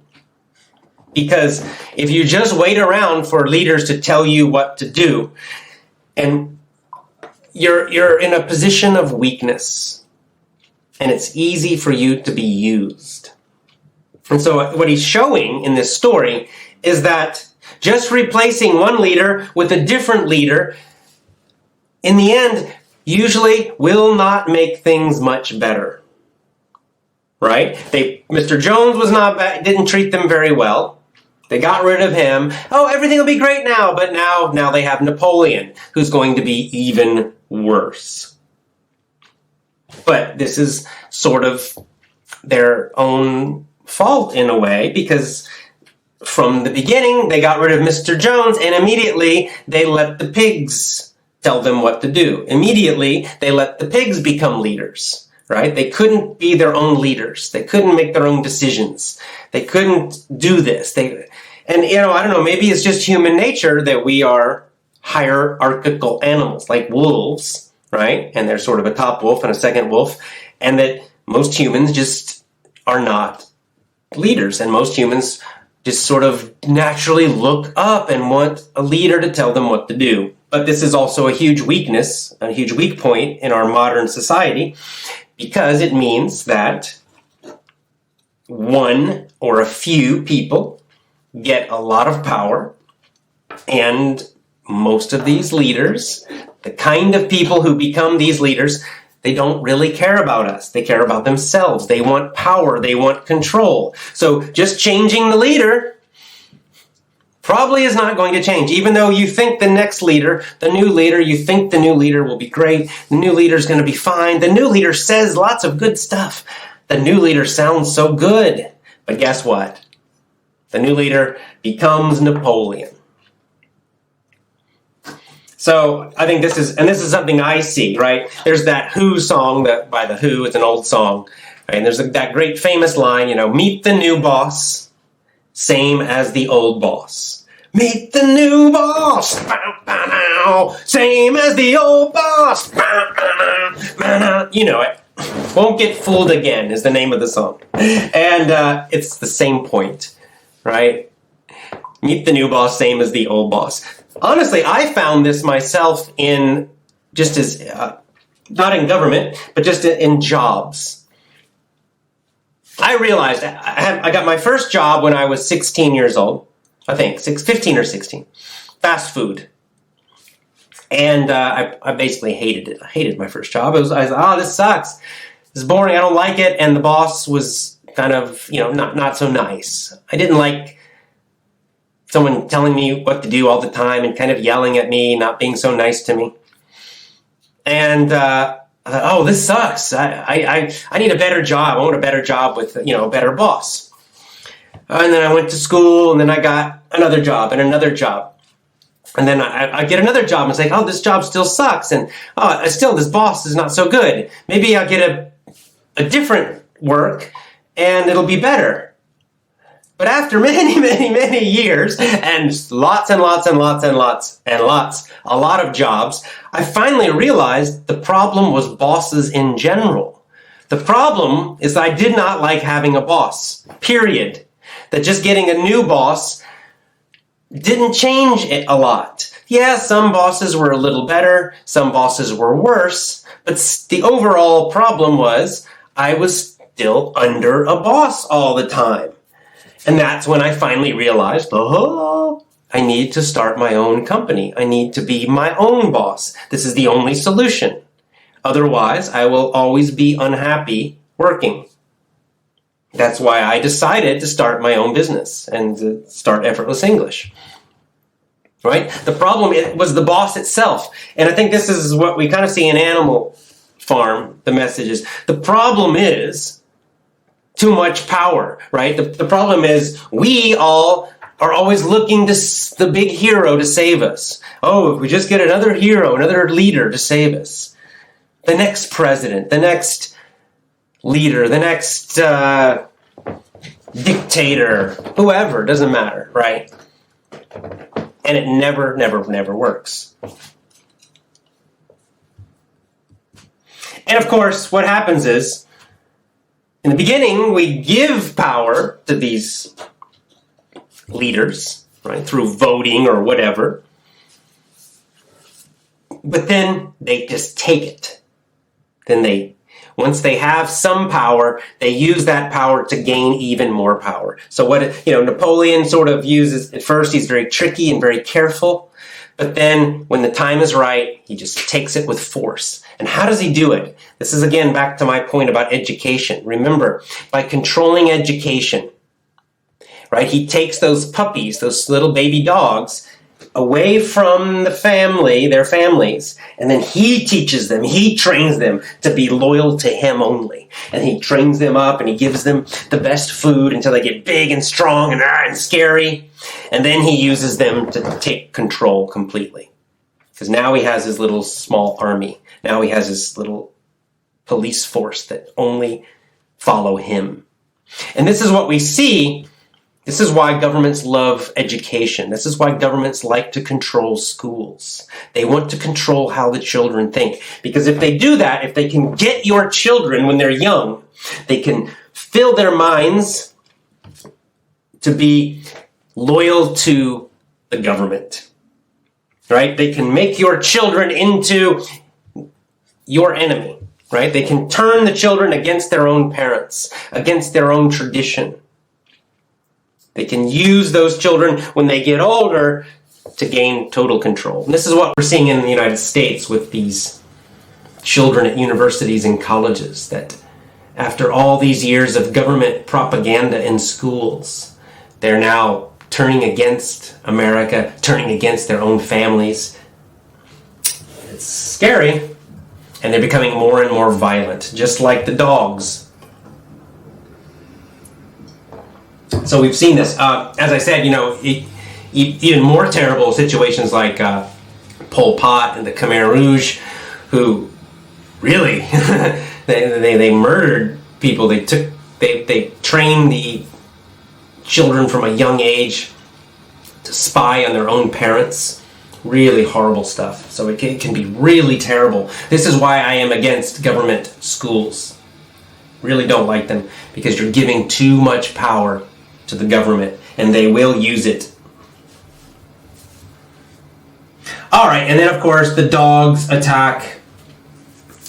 Because if you just wait around for leaders to tell you what to do, and you're in a position of weakness, and it's easy for you to be used. And so what he's showing in this story is that just replacing one leader with a different leader, in the end, usually will not make things much better. Right? Mr. Jones was not bad, didn't treat them very well. They got rid of him. Oh, everything will be great now. But now they have Napoleon, who's going to be even worse. But this is sort of their own fault in a way, because from the beginning, they got rid of Mr. Jones, and immediately they let the pigs tell them what to do. Immediately, they let the pigs become leaders. Right? They couldn't be their own leaders. They couldn't make their own decisions. They couldn't do this. I don't know, maybe it's just human nature that we are hierarchical animals, like wolves, right? And there's sort of a top wolf and a second wolf, and that most humans just are not leaders, and most humans just sort of naturally look up and want a leader to tell them what to do. But this is also a huge weakness, a huge weak point in our modern society, because it means that one or a few people get a lot of power, and most of these leaders, the kind of people who become these leaders, they don't really care about us. They care about themselves. They want power. They want control. So just changing the leader probably is not going to change. Even though you think the next leader, you think the new leader will be great. The new leader is going to be fine. The new leader says lots of good stuff. The new leader sounds so good. But guess what? The new leader becomes Napoleon. So I think this is something I see, right? There's that Who song by the Who. It's an old song. Right? And there's that great famous line, meet the new boss, same as the old boss. Meet the new boss, same as the old boss. You know it. Won't Get Fooled Again is the name of the song. And it's the same point, right? Meet the new boss, same as the old boss. Honestly, I found this myself in, just as, not in government, but just in jobs. I realized I got my first job when I was 16 years old. I think, 15 or 16. Fast food. And I basically hated it. I hated my first job. I was this sucks. This is boring. I don't like it. And the boss was kind of, not so nice. I didn't like someone telling me what to do all the time and kind of yelling at me, not being so nice to me. And I thought, this sucks. I need a better job. I want a better job with, a better boss. And then I went to school, and then I got another job and another job. And then I get another job, and it's like, this job still sucks. And still, this boss is not so good. Maybe I'll get a different work, and it'll be better. But after many, many, many years, and lots and lots and lots and lots and lots, a lot of jobs, I finally realized the problem was bosses in general. The problem is I did not like having a boss, period. That just getting a new boss didn't change it a lot. Yeah, some bosses were a little better, some bosses were worse, but the overall problem was I was still under a boss all the time. And that's when I finally realized, I need to start my own company. I need to be my own boss. This is the only solution. Otherwise, I will always be unhappy working. That's why I decided to start my own business and to start Effortless English. Right? The problem was the boss itself. And I think this is what we kind of see in Animal Farm, the message is. The problem is too much power, right? The problem is we all are always looking to the big hero to save us. If we just get another hero, another leader to save us. The next president, the next leader, the next dictator, whoever, doesn't matter, right? And it never, never, never works. And of course, what happens is, in the beginning, we give power to these leaders, right, through voting or whatever. But then they just take it. Then once they have some power, they use that power to gain even more power. So what, Napoleon sort of uses, at first he's very tricky and very careful, but then when the time is right, he just takes it with force. And how does he do it? This is again back to my point about education. Remember, by controlling education, right, he takes those puppies, those little baby dogs, away from their families, and then he teaches them, he trains them to be loyal to him only. And he trains them up and he gives them the best food until they get big and strong and scary. And then he uses them to take control completely. Because now he has his little small army. Now he has his little police force that only follow him. And this is what we see. This is why governments love education. This is why governments like to control schools. They want to control how the children think. Because if they do that, if they can get your children when they're young, they can fill their minds to be loyal to the government. Right? They can make your children into your enemy. Right? They can turn the children against their own parents, against their own tradition. They can use those children when they get older to gain total control. And this is what we're seeing in the United States with these children at universities and colleges, that after all these years of government propaganda in schools, they're now turning against America, turning against their own families. It's scary. And they're becoming more and more violent, just like the dogs. So we've seen this. As I said, even more terrible situations like Pol Pot and the Khmer Rouge, who really they murdered people. They trained the children from a young age to spy on their own parents. Really horrible stuff. So it can be really terrible. This is why I am against government schools. Really don't like them, because you're giving too much power to the government, and they will use it. Alright, and then of course the dogs attack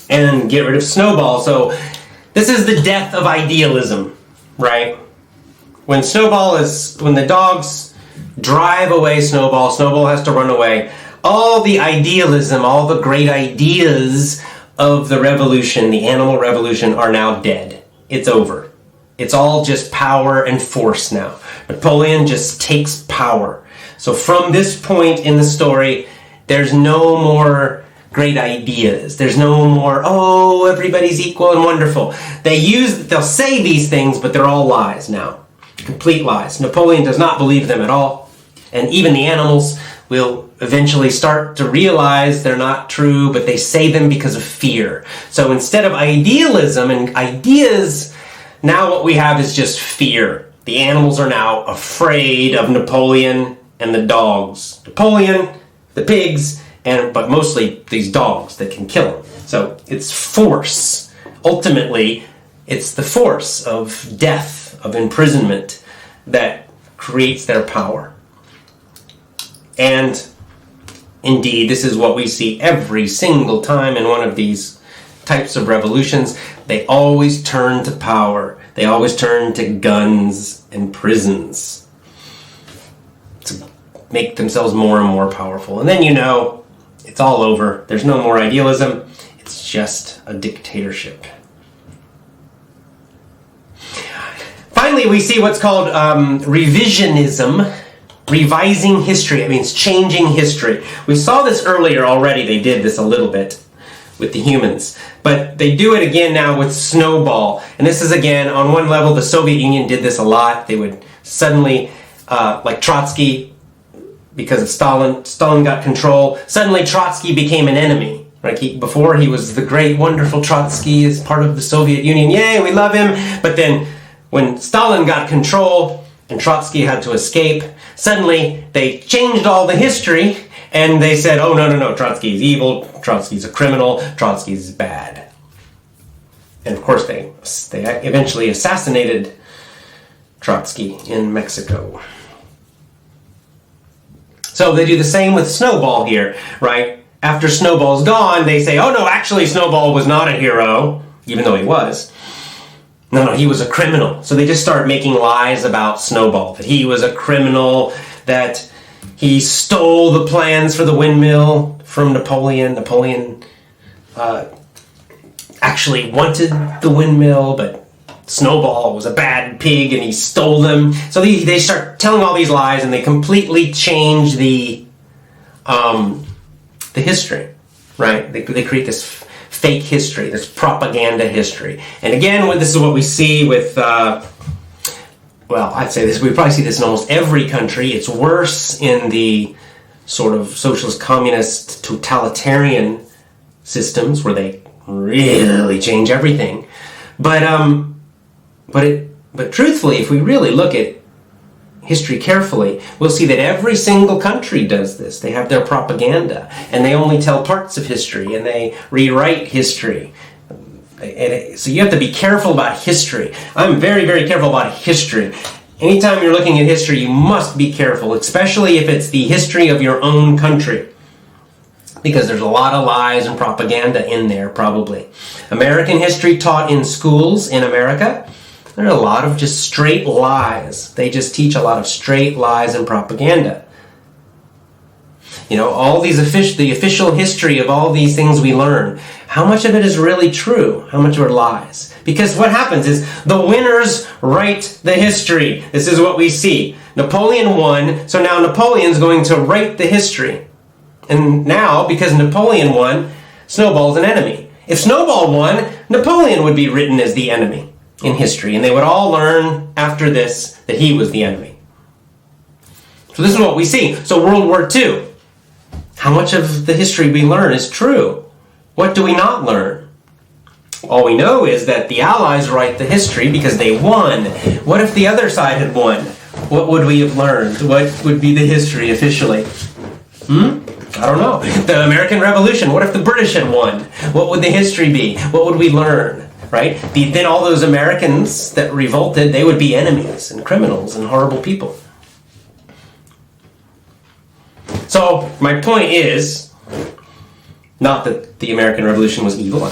and get rid of Snowball. So this is the death of idealism, right? When the dogs drive away Snowball, Snowball has to run away. All the idealism, all the great ideas of the revolution, the animal revolution, are now dead. It's over. It's all just power and force now. Napoleon just takes power. So from this point in the story, there's no more great ideas. There's no more, oh, everybody's equal and wonderful. They'll say these things, but they're all lies now. Complete lies. Napoleon does not believe them at all. And even the animals will eventually start to realize they're not true, but they say them because of fear. So instead of idealism and ideas, now what we have is just fear. The animals are now afraid of Napoleon and the dogs. Napoleon, the pigs, but mostly these dogs that can kill them. So it's force. Ultimately, it's the force of death, of imprisonment, that creates their power. And indeed, this is what we see every single time in one of these types of revolutions. They always turn to power. They always turn to guns and prisons to make themselves more and more powerful. And then it's all over. There's no more idealism. It's just a dictatorship. Finally, we see what's called revisionism. Revising history. It means changing history. We saw this earlier already. They did this a little bit with the humans. But they do it again now with Snowball. And this is, again, on one level, the Soviet Union did this a lot. They would suddenly, like Trotsky, because of Stalin got control, suddenly Trotsky became an enemy. Right? Before he was the great, wonderful Trotsky as part of the Soviet Union. Yay, we love him. But then when Stalin got control and Trotsky had to escape, suddenly they changed all the history and they said, oh, no, Trotsky's evil, Trotsky's a criminal, Trotsky's bad. And of course they eventually assassinated Trotsky in Mexico. So they do the same with Snowball here, right? After Snowball's gone, they say, oh no, actually Snowball was not a hero, even though he was. No, he was a criminal. So they just start making lies about Snowball, that he was a criminal, that he stole the plans for the windmill from Napoleon. Napoleon actually wanted the windmill, but Snowball was a bad pig and he stole them. So they start telling all these lies and they completely change the history, right? They create this fake history, this propaganda history. And again, this is what we see with, I'd say this, we probably see this in almost every country. It's worse in the sort of socialist, communist, totalitarian systems where they really change everything. But truthfully, if we really look at history carefully, we'll see that every single country does this. They have their propaganda, and they only tell parts of history, and they rewrite history. So you have to be careful about history. I'm very, very careful about history. Anytime you're looking at history, you must be careful, especially if it's the history of your own country, because there's a lot of lies and propaganda in there, probably. American history taught in schools in America, there are a lot of just straight lies. They just teach a lot of straight lies and propaganda. All these the official history of all these things we learn, how much of it is really true? How much are lies? Because what happens is the winners write the history. This is what we see. Napoleon won, so now Napoleon's going to write the history. And now, because Napoleon won, Snowball's an enemy. If Snowball won, Napoleon would be written as the enemy. in history, and they would all learn after this that he was the enemy. So this is what we see. So World War II, how much of the history we learn is true? What do we not learn? All we know is that the Allies write the history because they won. What if the other side had won? What would we have learned? What would be the history officially? I don't know. The American Revolution, what if the British had won? What would the history be? What would we learn? Right? Then all those Americans that revolted, they would be enemies and criminals and horrible people. So my point is, not that the American Revolution was evil.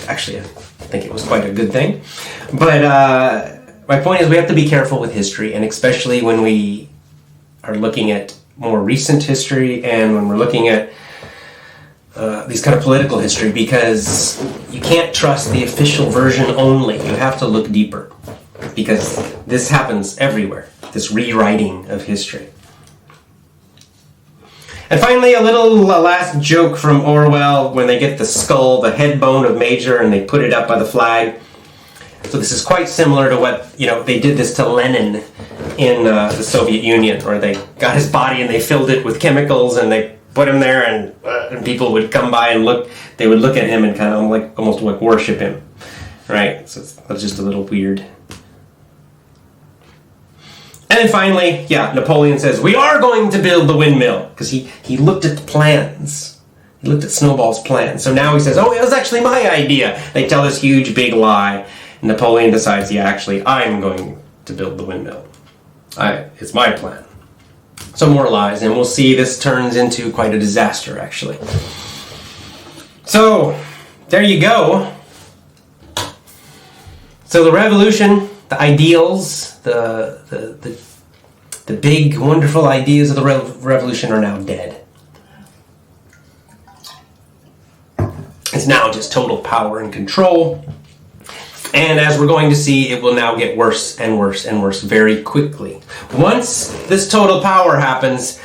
Actually, I think it was quite a good thing. But my point is we have to be careful with history, and especially when we are looking at more recent history and when we're looking at these kind of political history, because you can't trust the official version only. You have to look deeper, because this happens everywhere, this rewriting of history. And finally, a last joke from Orwell when they get the skull, the head bone of Major, and they put it up by the flag. So this is quite similar to what, they did this to Lenin in the Soviet Union, where they got his body and they filled it with chemicals and they put him there, and people would come by and look. They would look at him and kind of almost worship him, right? So it's just a little weird. And then finally, Napoleon says, we are going to build the windmill, because he looked at the plans. He looked at Snowballs Plan. So now he says, oh, it was actually my idea. They tell this huge big lie. And Napoleon decides, actually, I'm going to build the windmill. It's my plan. So more lies, and we'll see this turns into quite a disaster, actually. So, there you go. So the revolution, the ideals, the big, wonderful ideas of the revolution are now dead. It's now just total power and control. And as we're going to see, it will now get worse and worse and worse very quickly. Once this total power happens,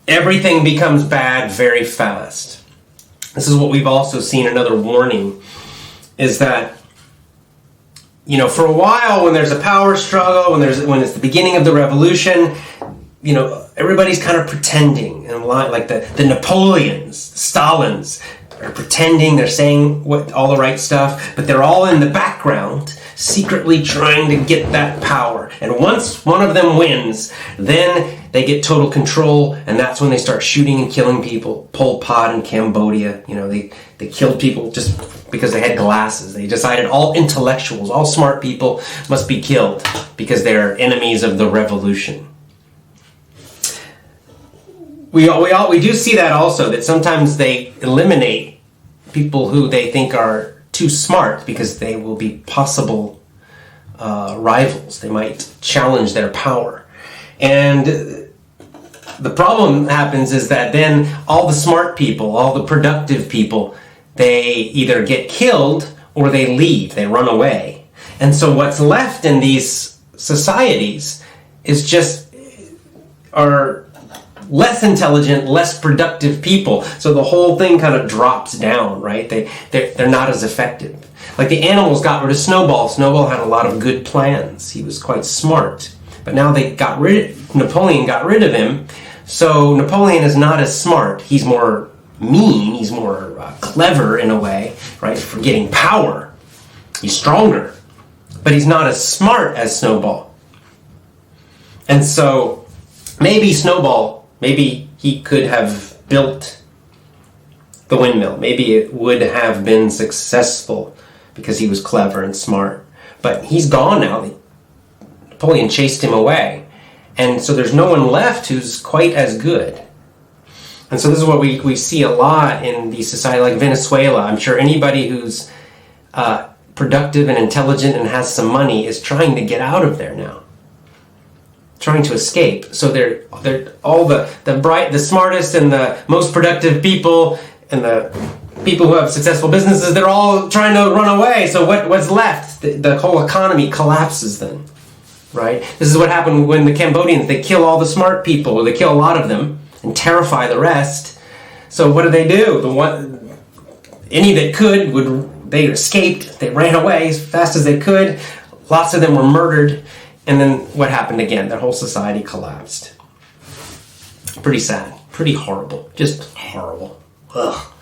everything becomes bad very fast. This is what we've also seen, another warning, is that for a while, when there's a power struggle, when it's the beginning of the revolution, everybody's kind of pretending, and like the Napoleons, Stalins are pretending, they're saying all the right stuff, but they're all in the background, secretly trying to get that power. And once one of them wins, then they get total control, and that's when they start shooting and killing people. Pol Pot in Cambodia, they killed people just because they had glasses. They decided all intellectuals, all smart people must be killed because they're enemies of the revolution. We do see that also, that sometimes they eliminate people who they think are too smart because they will be possible rivals. They might challenge their power. And the problem happens is that then all the smart people, all the productive people, they either get killed or they leave, they run away. And so what's left in these societies is are less intelligent, less productive people. So the whole thing kind of drops down, right? They're not as effective. Like the animals got rid of Snowball. Snowball had a lot of good plans. He was quite smart. But now Napoleon got rid of him. So Napoleon is not as smart. He's more mean. He's more clever in a way, right? For getting power. He's stronger. But he's not as smart as Snowball. And so maybe he could have built the windmill. Maybe it would have been successful because he was clever and smart. But he's gone now. Napoleon chased him away. And so there's no one left who's quite as good. And so this is what we see a lot in the society like Venezuela. I'm sure anybody who's productive and intelligent and has some money is trying to get out of there now. Trying to escape. So they're all the smartest and the most productive people and the people who have successful businesses, they're all trying to run away. So what's left? The whole economy collapses then, right? This is what happened when the Cambodians, they kill all the smart people, or they kill a lot of them and terrify the rest. So what do? Any that could they escaped. They ran away as fast as they could. lots of them were murdered, and then what happened again? Their whole society collapsed. Pretty sad, pretty horrible, just horrible. Ugh.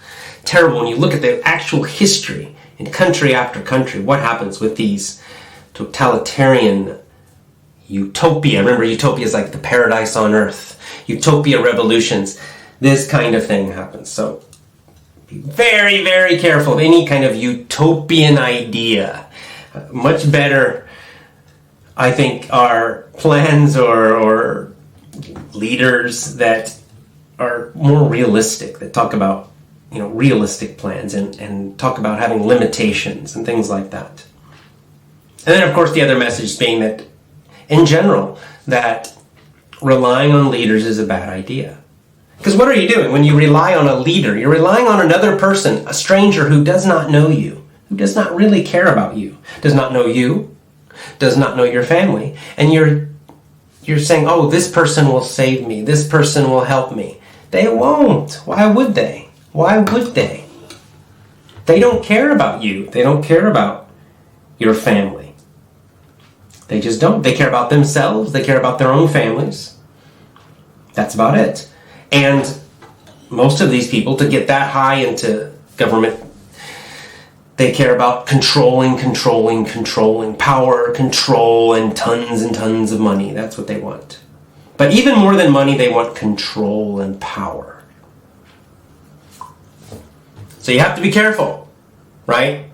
Terrible when you look at the actual history in country after country, what happens with these totalitarian utopia. Remember, utopia is like the paradise on earth. Utopia revolutions. This kind of thing happens. So be very, very careful of any kind of utopian idea. Much better, I think, are plans or leaders that are more realistic, that talk about realistic plans and talk about having limitations and things like that. And then, of course, the other message being that, in general, that relying on leaders is a bad idea. Because what are you doing when you rely on a leader? You're relying on another person, a stranger who does not know you, who does not really care about you, does not know you, does not know your family, and you're saying, oh, this person will save me, this person will help me. They won't. Why would they? Why would they? They don't care about you. They don't care about your family. They just don't. They care about themselves. They care about their own families. That's about it. And most of these people, to get that high into government, they care about controlling power, control, and tons of money. That's what they want. But even more than money, they want control and power. So you have to be careful, right?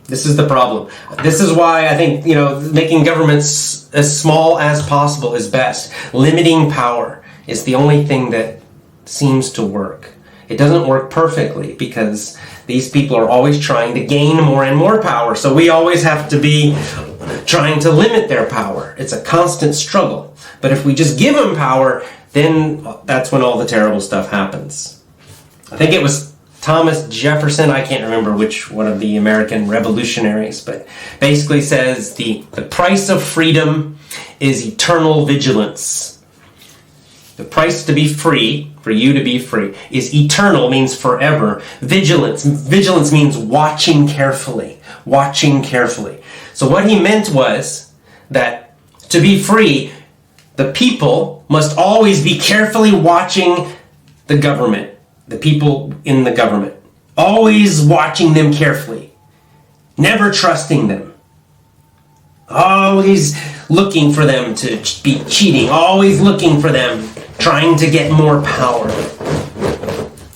This is the problem. This is why I think, making governments as small as possible is best. Limiting power is the only thing that seems to work. It doesn't work perfectly because these people are always trying to gain more and more power. So we always have to be trying to limit their power. It's a constant struggle. But if we just give them power, then that's when all the terrible stuff happens. I think it was Thomas Jefferson, I can't remember which one of the American revolutionaries, but basically says the price of freedom is eternal vigilance. The price to be free, for you to be free, is eternal, means forever. Vigilance means watching carefully. Watching carefully. So what he meant was that to be free, the people must always be carefully watching the government. The people in the government. Always watching them carefully. Never trusting them. Always looking for them to be cheating. Always looking for them trying to get more power.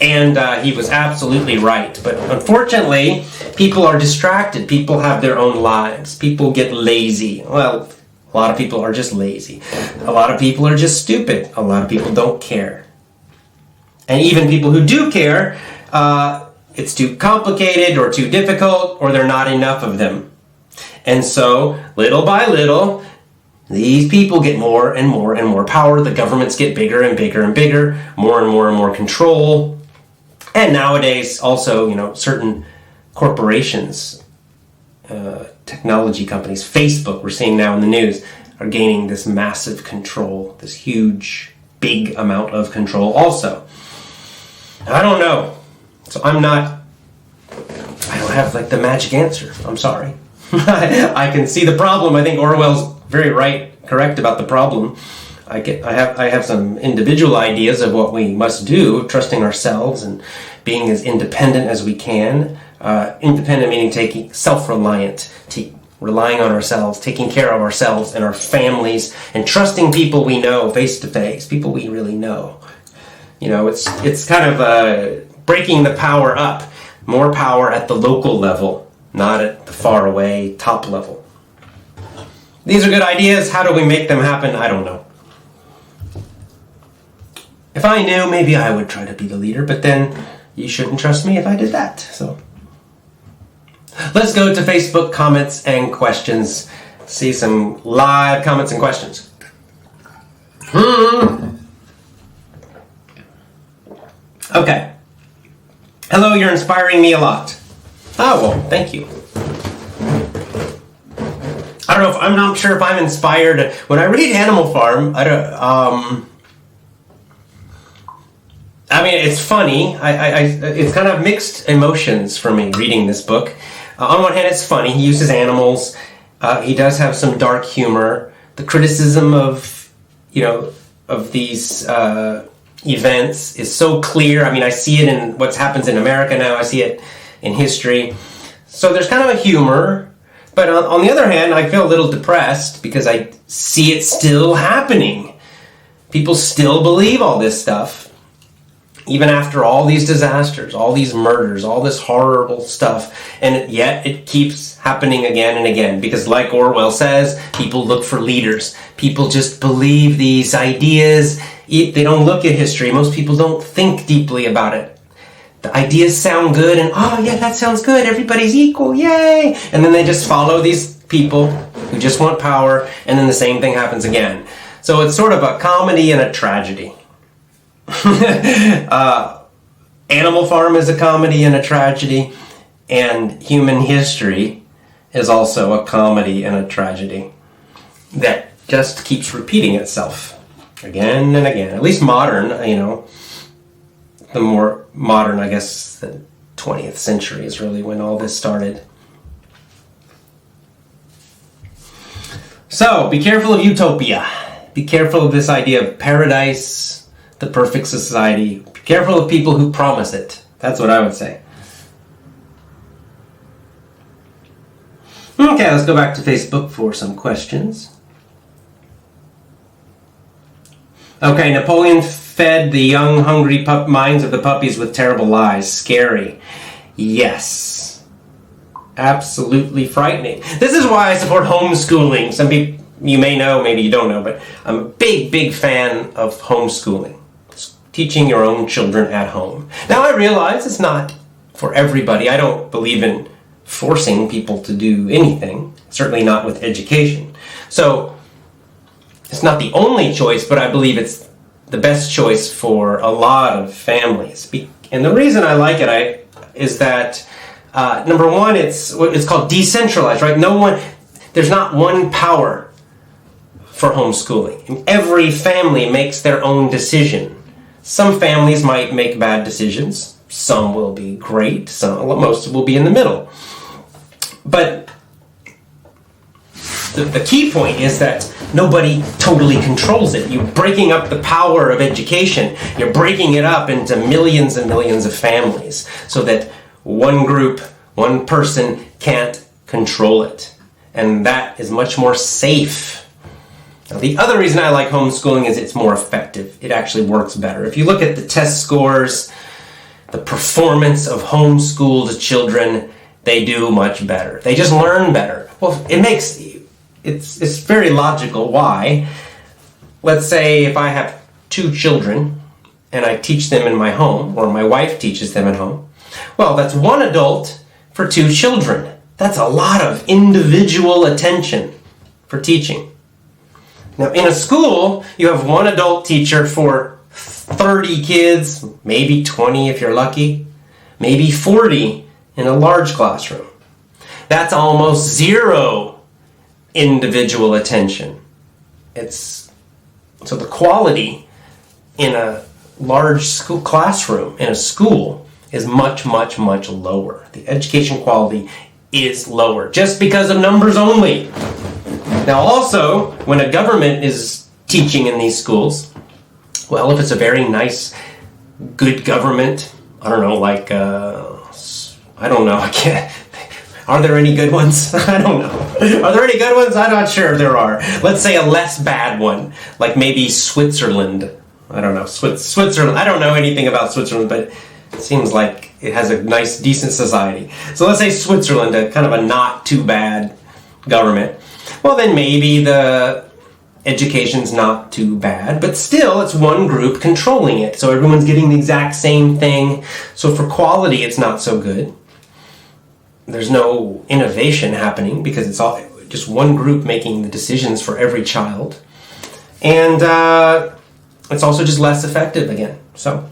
And he was absolutely right. But unfortunately, people are distracted. People have their own lives. People get lazy. Well, a lot of people are just lazy. A lot of people are just stupid. A lot of people don't care. And even people who do care, it's too complicated or too difficult, or there are not enough of them. And so, little by little, these people get more and more power. The governments get bigger and bigger, more and more control. And nowadays, also, certain corporations, technology companies, Facebook, we're seeing now in the news, are gaining this massive control, this huge, big amount of control also. I don't know. So I don't have the magic answer. I'm sorry. I can see the problem. I think Orwell's very correct about the problem. I have some individual ideas of what we must do, trusting ourselves and being as independent as we can. Independent meaning self-reliant, relying on ourselves, taking care of ourselves and our families, and trusting people we know face to face, people we really know. It's kind of breaking the power up. More power at the local level, not at the far away top level. These are good ideas. How do we make them happen? I don't know. If I knew, maybe I would try to be the leader, but then you shouldn't trust me if I did that. So let's go to Facebook comments and questions. See some live comments and questions. Okay. Hello, you're inspiring me a lot. Oh, well, thank you. I'm not sure if I'm inspired. When I read Animal Farm, it's funny. It's kind of mixed emotions for me reading this book. On one hand, it's funny. He uses animals He does have some dark humor. The criticism of, of these events is so clear. I mean, I see it in what happens in America now. I see it in history. So there's kind of a humor. But on the other hand, I feel a little depressed because I see it still happening. People still believe all this stuff. Even after all these disasters, all these murders, all this horrible stuff. And yet it keeps happening again and again. Because like Orwell says, people look for leaders. People just believe these ideas. They don't look at history. Most people don't think deeply about it. The ideas sound good and, oh yeah, that sounds good. Everybody's equal, yay! And then they just follow these people who just want power, and then the same thing happens again. So it's sort of a comedy and a tragedy. Animal Farm is a comedy and a tragedy, and human history is also a comedy and a tragedy that just keeps repeating itself again and again. At least modern, the more modern, I guess, the 20th century is really when all this started. So, be careful of utopia. Be careful of this idea of paradise, the perfect society. Be careful of people who promise it. That's what I would say. Okay, let's go back to Facebook for some questions. Okay, Napoleon fed the young, hungry minds of the puppies with terrible lies. Scary. Yes. Absolutely frightening. This is why I support homeschooling. Some people, you may know, maybe you don't know, but I'm a big, big fan of homeschooling. Teaching your own children at home. Now, I realize it's not for everybody. I don't believe in forcing people to do anything. Certainly not with education. So, it's not the only choice, but I believe it's the best choice for a lot of families. And the reason I like it is that, number one, it's called decentralized, right? There's not one power for homeschooling. Every family makes their own decision. Some families might make bad decisions. Some will be great. Most will be in the middle. But the key point is that nobody totally controls it. You're breaking up the power of education. You're breaking it up into millions and millions of families so that one group, one person can't control it. And that is much more safe. Now, the other reason I like homeschooling is it's more effective. It actually works better. If you look at the test scores, the performance of homeschooled children, they do much better. They just learn better. Well, it's very logical. Why? Let's say if I have 2 children and I teach them in my home, or my wife teaches them at home, well, that's 1 adult for 2 children. That's a lot of individual attention for teaching. Now, in a school, you have 1 adult teacher for 30 kids, maybe 20 if you're lucky, maybe 40 in a large classroom. That's almost 0 individual attention. So the quality in a large school classroom, in a school, is much, much, much lower. The education quality is lower, just because of numbers only. Now also, when a government is teaching in these schools, well, if it's a very nice, good government, I don't know, I can't. Are there any good ones? I don't know. Are there any good ones? I'm not sure there are. Let's say a less bad one, like maybe Switzerland. I don't know. Switzerland. I don't know anything about Switzerland, but it seems like it has a nice, decent society. So let's say Switzerland, a kind of a not too bad government. Well, then maybe the education's not too bad, but still it's one group controlling it. So everyone's getting the exact same thing. So for quality, it's not so good. There's no innovation happening because it's all just one group making the decisions for every child. And it's also just less effective again. So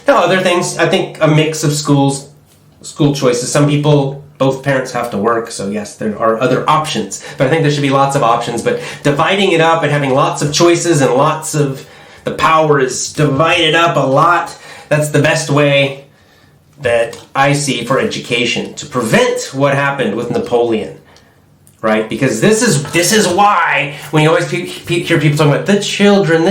now other things, I think a mix of school choices. Some people, both parents have to work, so yes, there are other options. But I think there should be lots of options. But dividing it up and having lots of choices and lots of the power is divided up a lot. That's the best way that I see for education to prevent what happened with Napoleon. right? Because this is why when you always hear people talking about the children,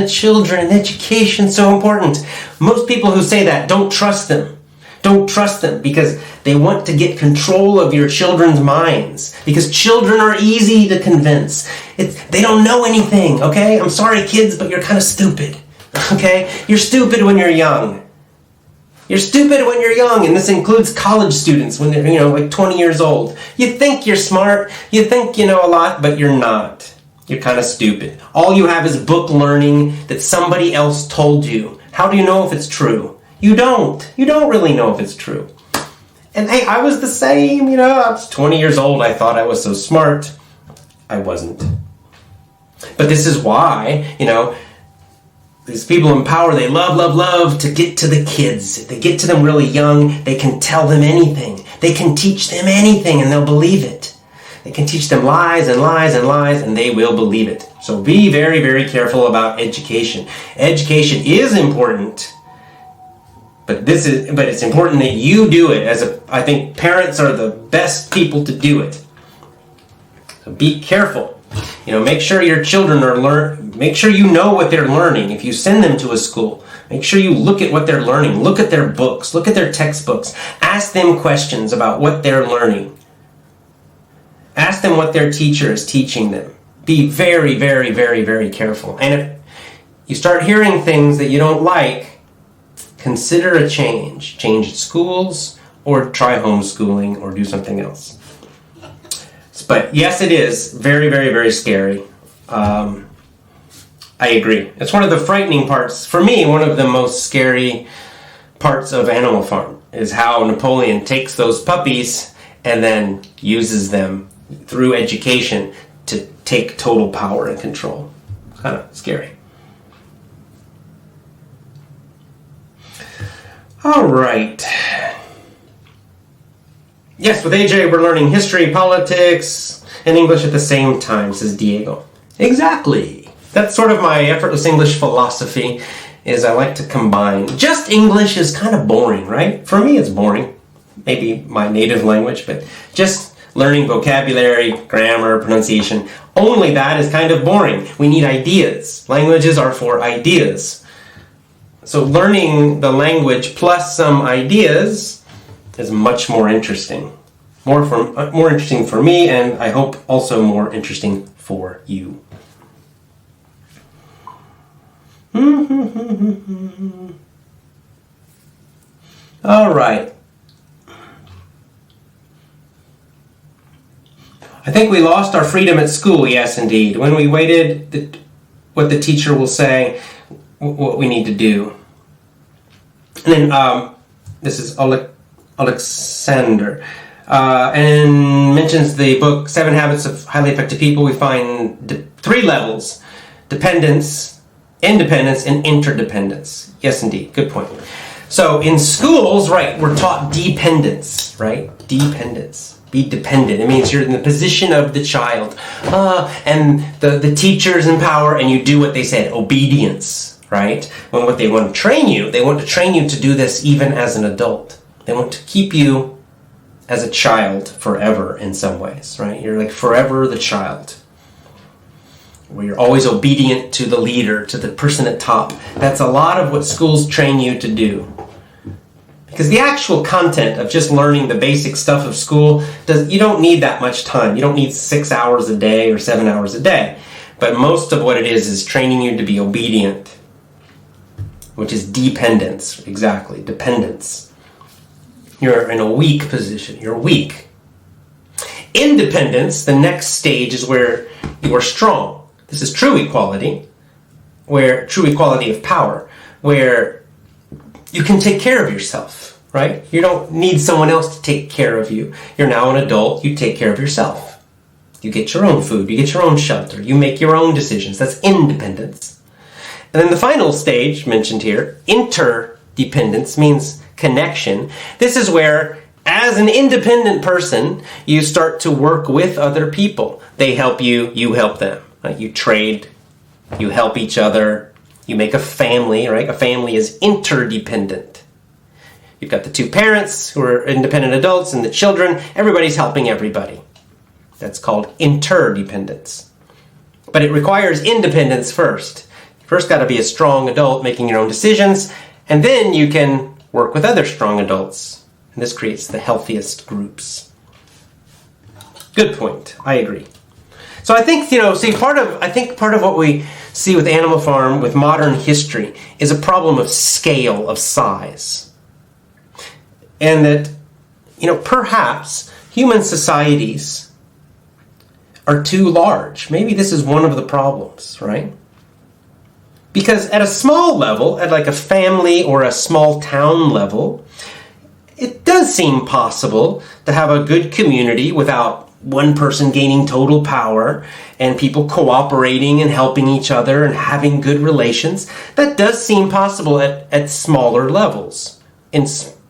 education's so important. Most people who say that don't trust them. Don't trust them because they want to get control of your children's minds. Because children are easy to convince. They don't know anything, okay? I'm sorry, kids, but you're kind of stupid, okay? You're stupid when you're young. You're stupid when you're young, and this includes college students when they're, like 20 years old. You think you're smart, you think you know a lot, but you're not. You're kind of stupid. All you have is book learning that somebody else told you. How do you know if it's true? You don't. You don't really know if it's true. And hey, I was the same, I was 20 years old. I thought I was so smart. I wasn't. But this is why, these people in power, they love to get to the kids. If they get to them really young, they can tell them anything. They can teach them anything and they'll believe it. They can teach them lies and lies and lies and they will believe it. So be very, very careful about education. Education is important. But it's important that you do it. I think parents are the best people to do it. So be careful. Make sure your children make sure you know what they're learning. If you send them to a school, make sure you look at what they're learning. Look at their books. Look at their textbooks. Ask them questions about what they're learning. Ask them what their teacher is teaching them. Be very, very, very, very careful. And if you start hearing things that you don't like, consider a change. Change schools or try homeschooling or do something else. But yes, it is very, very, very scary. I agree. It's one of the frightening parts. For me, one of the most scary parts of Animal Farm is how Napoleon takes those puppies and then uses them through education to take total power and control. It's kind of scary. All right. Yes, with AJ, we're learning history, politics, and English at the same time, says Diego. Exactly. That's sort of my effortless English philosophy, is I like to combine. Just English is kind of boring, right? For me, it's boring. Maybe my native language, but just learning vocabulary, grammar, pronunciation, only that is kind of boring. We need ideas. Languages are for ideas. So learning the language plus some ideas is much more interesting. More interesting for me, and I hope also more interesting for you. All right. I think we lost our freedom at school, yes indeed. When we waited, what the teacher will say, what we need to do. And then this is Alexander, and mentions the book 7 Habits of Highly Effective People. We find 3 levels: dependence, independence, and interdependence. Yes, indeed. Good point. So in schools, right, we're taught dependence, right? Dependence. Be dependent. It means you're in the position of the child. And the teacher's in power and you do what they said. Obedience, right? When what they want to train you, they want to train you to do this even as an adult. They want to keep you as a child forever in some ways, right? You're like forever the child. Where you're always obedient to the leader, to the person at top. That's a lot of what schools train you to do. Because the actual content of just learning the basic stuff of school, you don't need that much time. You don't need 6 hours a day or 7 hours a day. But most of what it is training you to be obedient, which is dependence, exactly, dependence. You're in a weak position. You're weak. Independence, the next stage, is where you are strong. This is true equality, true equality of power, where you can take care of yourself, right? You don't need someone else to take care of you. You're now an adult, you take care of yourself. You get your own food, you get your own shelter, you make your own decisions. That's independence. And then the final stage mentioned here, interdependence, means connection. This is where, as an independent person, you start to work with other people. They help you, you help them. Right? You trade, you help each other. You make a family, right? A family is interdependent. You've got the 2 parents who are independent adults and the children. Everybody's helping everybody. That's called interdependence. But it requires independence first. You first got to be a strong adult making your own decisions, and then you can work with other strong adults. And this creates the healthiest groups. Good point. I agree. So I think, part of what we see with Animal Farm, with modern history, is a problem of scale, of size. And that, perhaps human societies are too large. Maybe this is one of the problems, right? Because at a small level, at like a family or a small town level, it does seem possible to have a good community without one person gaining total power and people cooperating and helping each other and having good relations. That does seem possible at smaller levels, in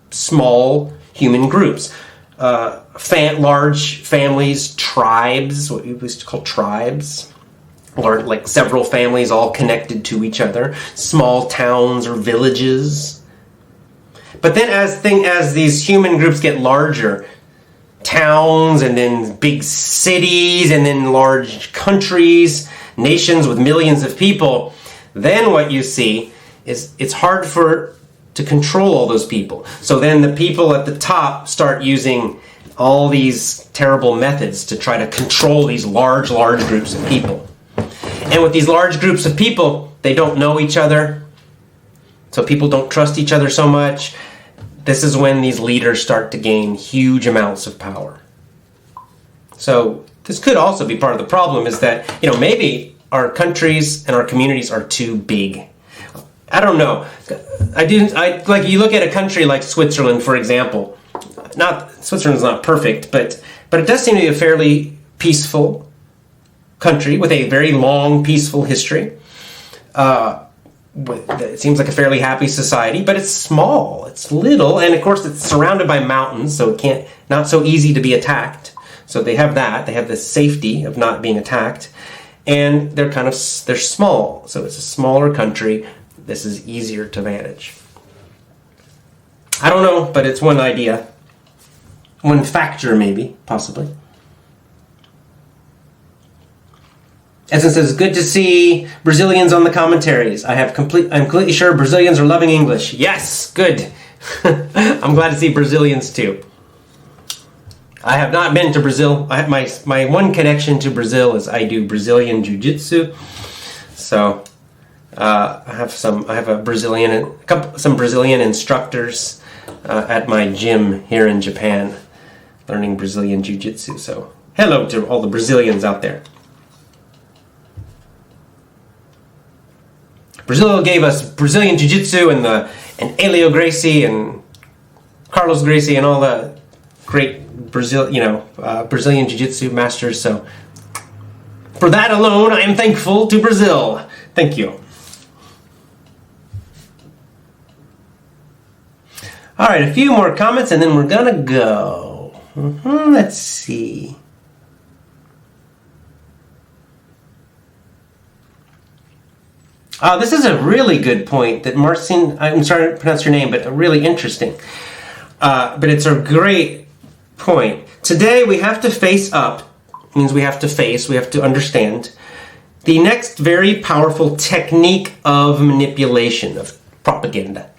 small human groups. Large families, tribes, what we used to call tribes, or like several families all connected to each other, small towns or villages. But then as these human groups get larger, towns and then big cities and then large countries, nations with millions of people, then what you see is it's hard to control all those people. So then the people at the top start using all these terrible methods to try to control these large groups of people. And with these large groups of people, they don't know each other, so people don't trust each other so much. This is when these leaders start to gain huge amounts of power. So this could also be part of the problem, is that, maybe our countries and our communities are too big. I don't know. Like you look at a country like Switzerland, for example. Switzerland's not perfect, but it does seem to be a fairly peaceful country with a very long, peaceful history. It seems like a fairly happy society, but it's small, it's little, and of course it's surrounded by mountains, so not so easy to be attacked. So they have the safety of not being attacked, and they're small, so it's a smaller country. This is easier to manage. I don't know, but it's one idea. One factor, maybe, possibly. Essence says, good to see Brazilians on the commentaries. I'm completely sure Brazilians are loving English. Yes, good. I'm glad to see Brazilians too. I have not been to Brazil. My one connection to Brazil is I do Brazilian Jiu-Jitsu. So I have some Brazilian instructors at my gym here in Japan, learning Brazilian Jiu-Jitsu. So hello to all the Brazilians out there. Brazil gave us Brazilian Jiu-Jitsu and Helio Gracie and Carlos Gracie and all the great Brazilian Jiu-Jitsu masters. So for that alone, I am thankful to Brazil. Thank you. All right, a few more comments and then we're gonna go. Let's see. This is a really good point that Marcin, I'm sorry to pronounce your name, but really interesting. But it's a great point. Today we have to face up, means we have to understand the next very powerful technique of manipulation, of propaganda,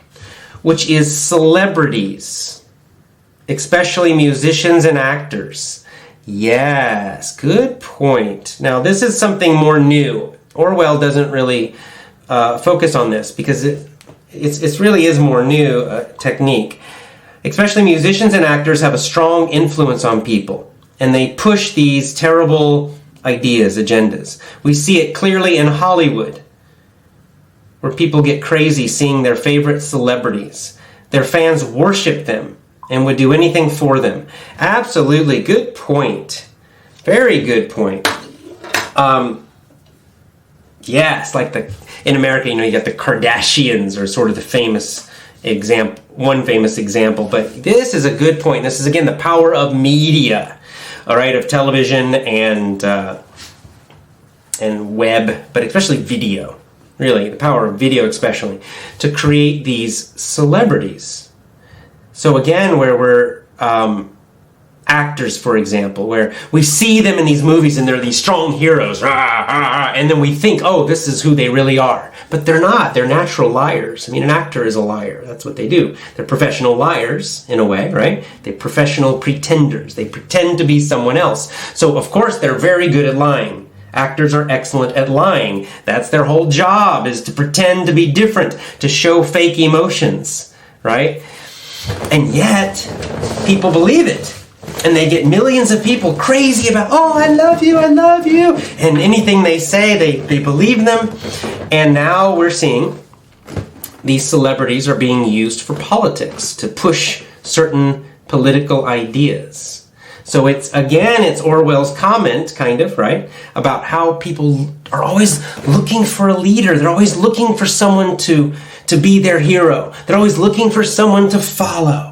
which is celebrities, especially musicians and actors. Yes, good point. Now this is something more new. Orwell doesn't really focus on this because it really is more new technique. Especially musicians and actors have a strong influence on people, and they push these terrible ideas, agendas. We see it clearly in Hollywood, where people get crazy seeing their favorite celebrities. Their fans worship them and would do anything for them. Absolutely, good point. Very good point. Yes, like in America, you got the Kardashians are sort of the famous example, one famous example. But this is a good point. This is again the power of media, all right, of television and web, but especially video. Really, the power of video, especially to create these celebrities. So again, where we're actors, for example, where we see them in these movies and they're these strong heroes, and then we think, oh, this is who they really are. But they're not. They're natural liars. I mean, an actor is a liar. That's what they do. They're professional liars, in a way, right? They're professional pretenders. They pretend to be someone else. So, of course, they're very good at lying. Actors are excellent at lying. That's their whole job, is to pretend to be different, to show fake emotions, right? And yet, people believe it. And they get millions of people crazy about, oh, I love you, I love you. And anything they say, they believe them. And now we're seeing these celebrities are being used for politics, to push certain political ideas. So it's Orwell's comment, kind of, right? About how people are always looking for a leader. They're always looking for someone to be their hero. They're always looking for someone to follow.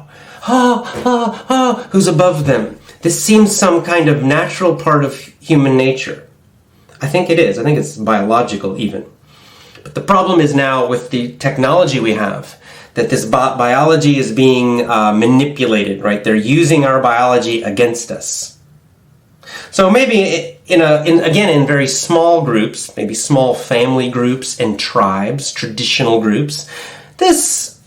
Who's above them. This seems some kind of natural part of human nature. I think it is. I think it's biological even. But the problem is now with the technology we have, that this biology is being manipulated, right? They're using our biology against us. So maybe in very small groups, maybe small family groups and tribes, traditional groups, this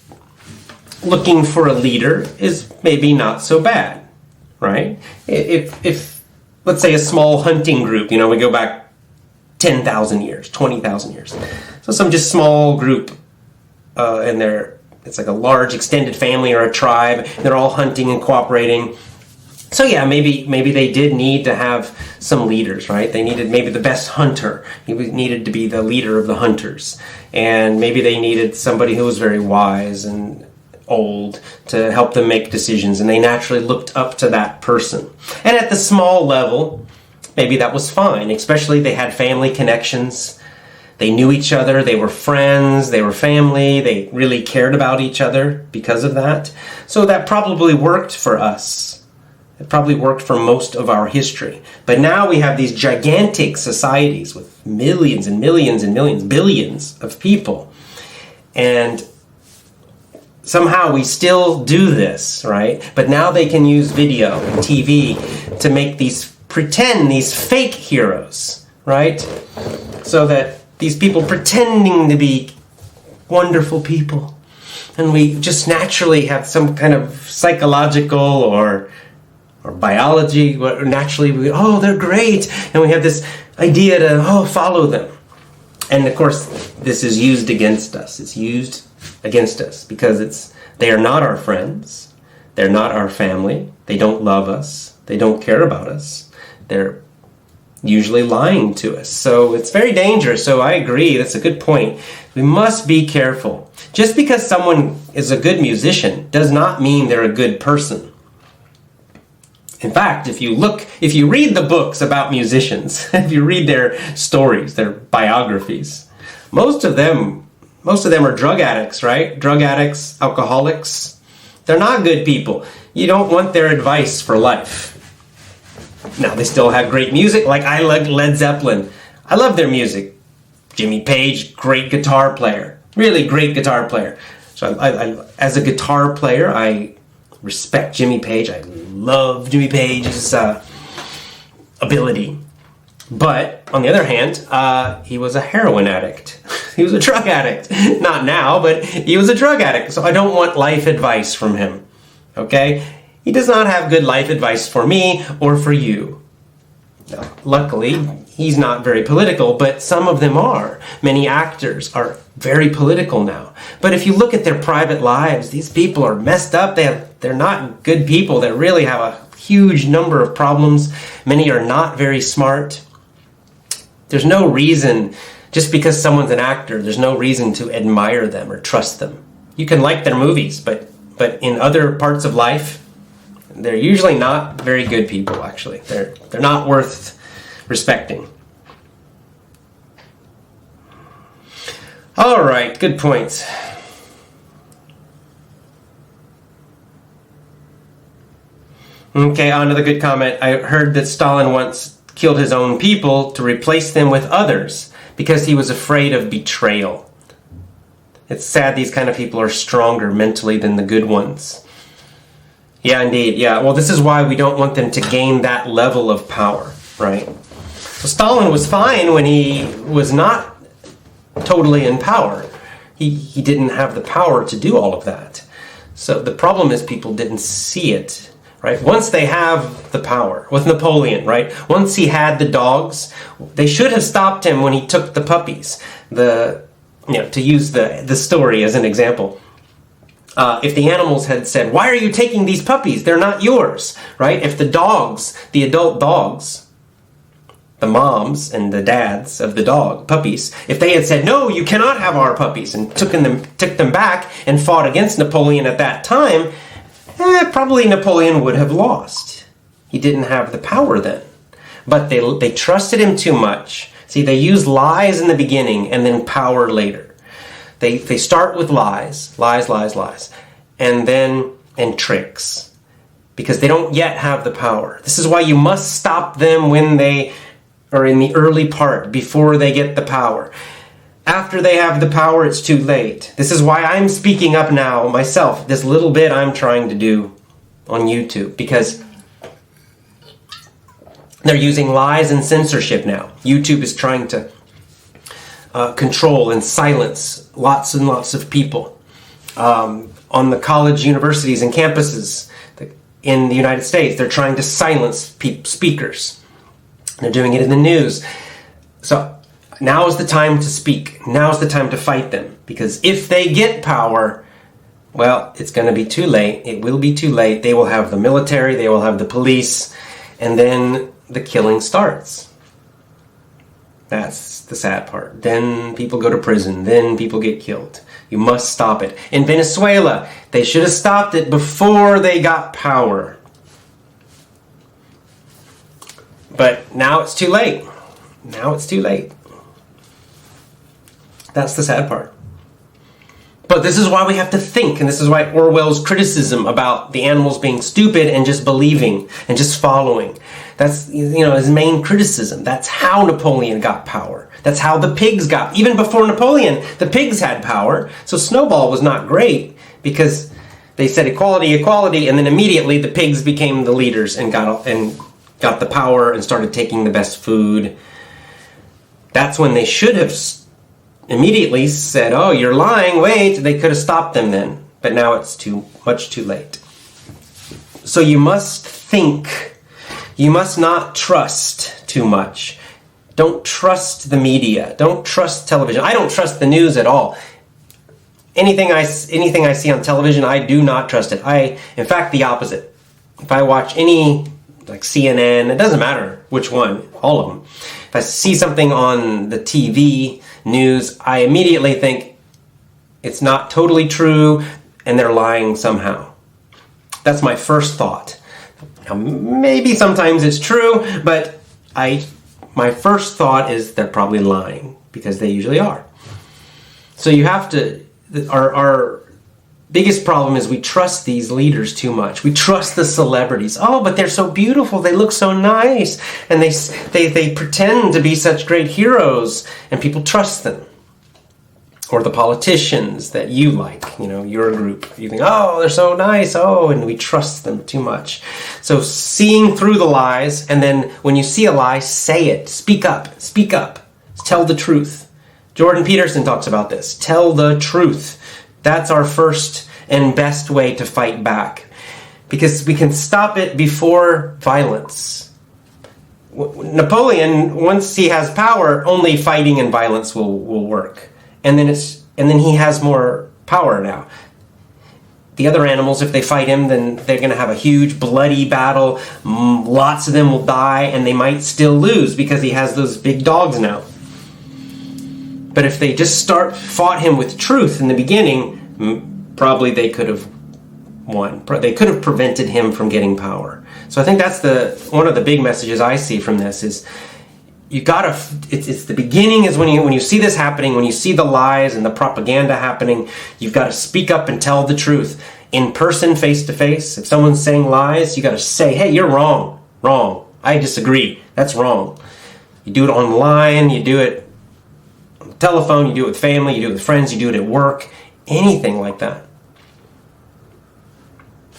looking for a leader is maybe not so bad, right? If let's say a small hunting group, we go back 10,000 years, 20,000 years. So some just small group, and it's like a large extended family or a tribe. They're all hunting and cooperating. So yeah, maybe they did need to have some leaders, right? They needed maybe the best hunter. He needed to be the leader of the hunters. And maybe they needed somebody who was very wise and old to help them make decisions, and they naturally looked up to that person. And at the small level, maybe that was fine, especially they had family connections. They knew each other, they were friends, they were family, they really cared about each other because of that. So that probably worked for us. It probably worked for most of our history. But now we have these gigantic societies with millions and millions and millions, billions of people. And somehow we still do this, right? But now they can use video and TV to make these fake heroes, right? So that these people pretending to be wonderful people. And we just naturally have some kind of psychological or biology, naturally we, oh, they're great. And we have this idea to, follow them. And of course, this is used against us. It's used against us because they are not our friends. They're not our family. They don't love us. They don't care about us. They're usually lying to us. So it's very dangerous. So I agree. That's a good point. We must be careful. Just because someone is a good musician does not mean they're a good person. In fact, if you read the books about musicians, if you read their stories, their biographies, most of them are drug addicts, right? Drug addicts, alcoholics. They're not good people. You don't want their advice for life. Now, they still have great music, like I like Led Zeppelin. I love their music. Jimmy Page, great guitar player. Really great guitar player. So I as a guitar player, I respect Jimmy Page. I love Jimmy Page's ability. But, on the other hand, he was a heroin addict. He was a drug addict. Not now, but he was a drug addict. So I don't want life advice from him. Okay? He does not have good life advice for me or for you. Now, luckily, he's not very political, but some of them are. Many actors are very political now. But if you look at their private lives, these people are messed up. They're not good people. They really have a huge number of problems. Many are not very smart. There's no reason, just because someone's an actor, there's no reason to admire them or trust them. You can like their movies, but in other parts of life, they're usually not very good people, actually. They're not worth respecting. All right, good points. Okay, another good comment. I heard that Stalin once killed his own people to replace them with others because he was afraid of betrayal. It's sad these kind of people are stronger mentally than the good ones. Yeah, indeed. Yeah. Well, this is why we don't want them to gain that level of power, right? So Stalin was fine when he was not totally in power. He didn't have the power to do all of that. So the problem is people didn't see it, right? Once they have the power, with Napoleon, right? Once he had the dogs, they should have stopped him when he took the puppies. To use the story as an example. If the animals had said, "Why are you taking these puppies? They're not yours," right? If the dogs, the adult dogs, the moms and the dads of the puppies, if they had said, "No, you cannot have our puppies," and took them back and fought against Napoleon at that time, probably Napoleon would have lost. He didn't have the power then. But they trusted him too much. See, they use lies in the beginning and then power later. They start with lies, and tricks, because they don't yet have the power. This is why you must stop them when they are in the early part, before they get the power. After they have the power, it's too late. This is why I'm speaking up now myself, this little bit I'm trying to do on YouTube, because they're using lies and censorship now. YouTube is trying to control and silence lots and lots of people. On the college, universities, and campuses in the United States, they're trying to silence speakers. They're doing it in the news. So now is the time to speak. Now is the time to fight them. Because if they get power, well, it's going to be too late. It will be too late. They will have the military, they will have the police, and then the killing starts. That's the sad part. Then people go to prison. Then people get killed. You must stop it. In Venezuela, they should have stopped it before they got power. But now it's too late. Now it's too late. That's the sad part. But this is why we have to think, and this is why Orwell's criticism about the animals being stupid and just believing and just following. That's, his main criticism. That's how Napoleon got power. That's how the pigs got. Even before Napoleon, the pigs had power. So Snowball was not great because they said equality, equality, and then immediately the pigs became the leaders and got the power and started taking the best food. That's when they should have immediately said, "Oh, you're lying, wait." They could have stopped them then. But now it's much too late. So you must think. You must not trust too much. Don't trust the media. Don't trust television. I don't trust the news at all. Anything I see on television, I do not trust it. In fact, the opposite. If I watch any, like CNN, it doesn't matter which one, all of them. If I see something on the TV news, I immediately think it's not totally true and they're lying somehow. That's my first thought. Now, maybe sometimes it's true, but my first thought is they're probably lying, because they usually are. So you have to, our biggest problem is we trust these leaders too much. We trust the celebrities. Oh, but they're so beautiful, they look so nice, and they pretend to be such great heroes, and people trust them. Or the politicians that you like, your group. You think, oh, they're so nice, and we trust them too much. So seeing through the lies, and then when you see a lie, say it. Speak up. Tell the truth. Jordan Peterson talks about this. Tell the truth. That's our first and best way to fight back. Because we can stop it before violence. Napoleon, once he has power, only fighting and violence will work. And then he has more power now. The other animals, if they fight him, then they're going to have a huge bloody battle. Lots of them will die, and they might still lose because he has those big dogs now. But if they just fought him with truth in the beginning, probably they could have won. They could have prevented him from getting power. So I think that's one of the big messages I see from this is, you gotta. It's the beginning is when you see this happening, when you see the lies and the propaganda happening, you've got to speak up and tell the truth in person, face to face. If someone's saying lies, you got to say, "Hey, you're wrong. I disagree. That's wrong." You do it online. You do it on the telephone. You do it with family. You do it with friends. You do it at work. Anything like that.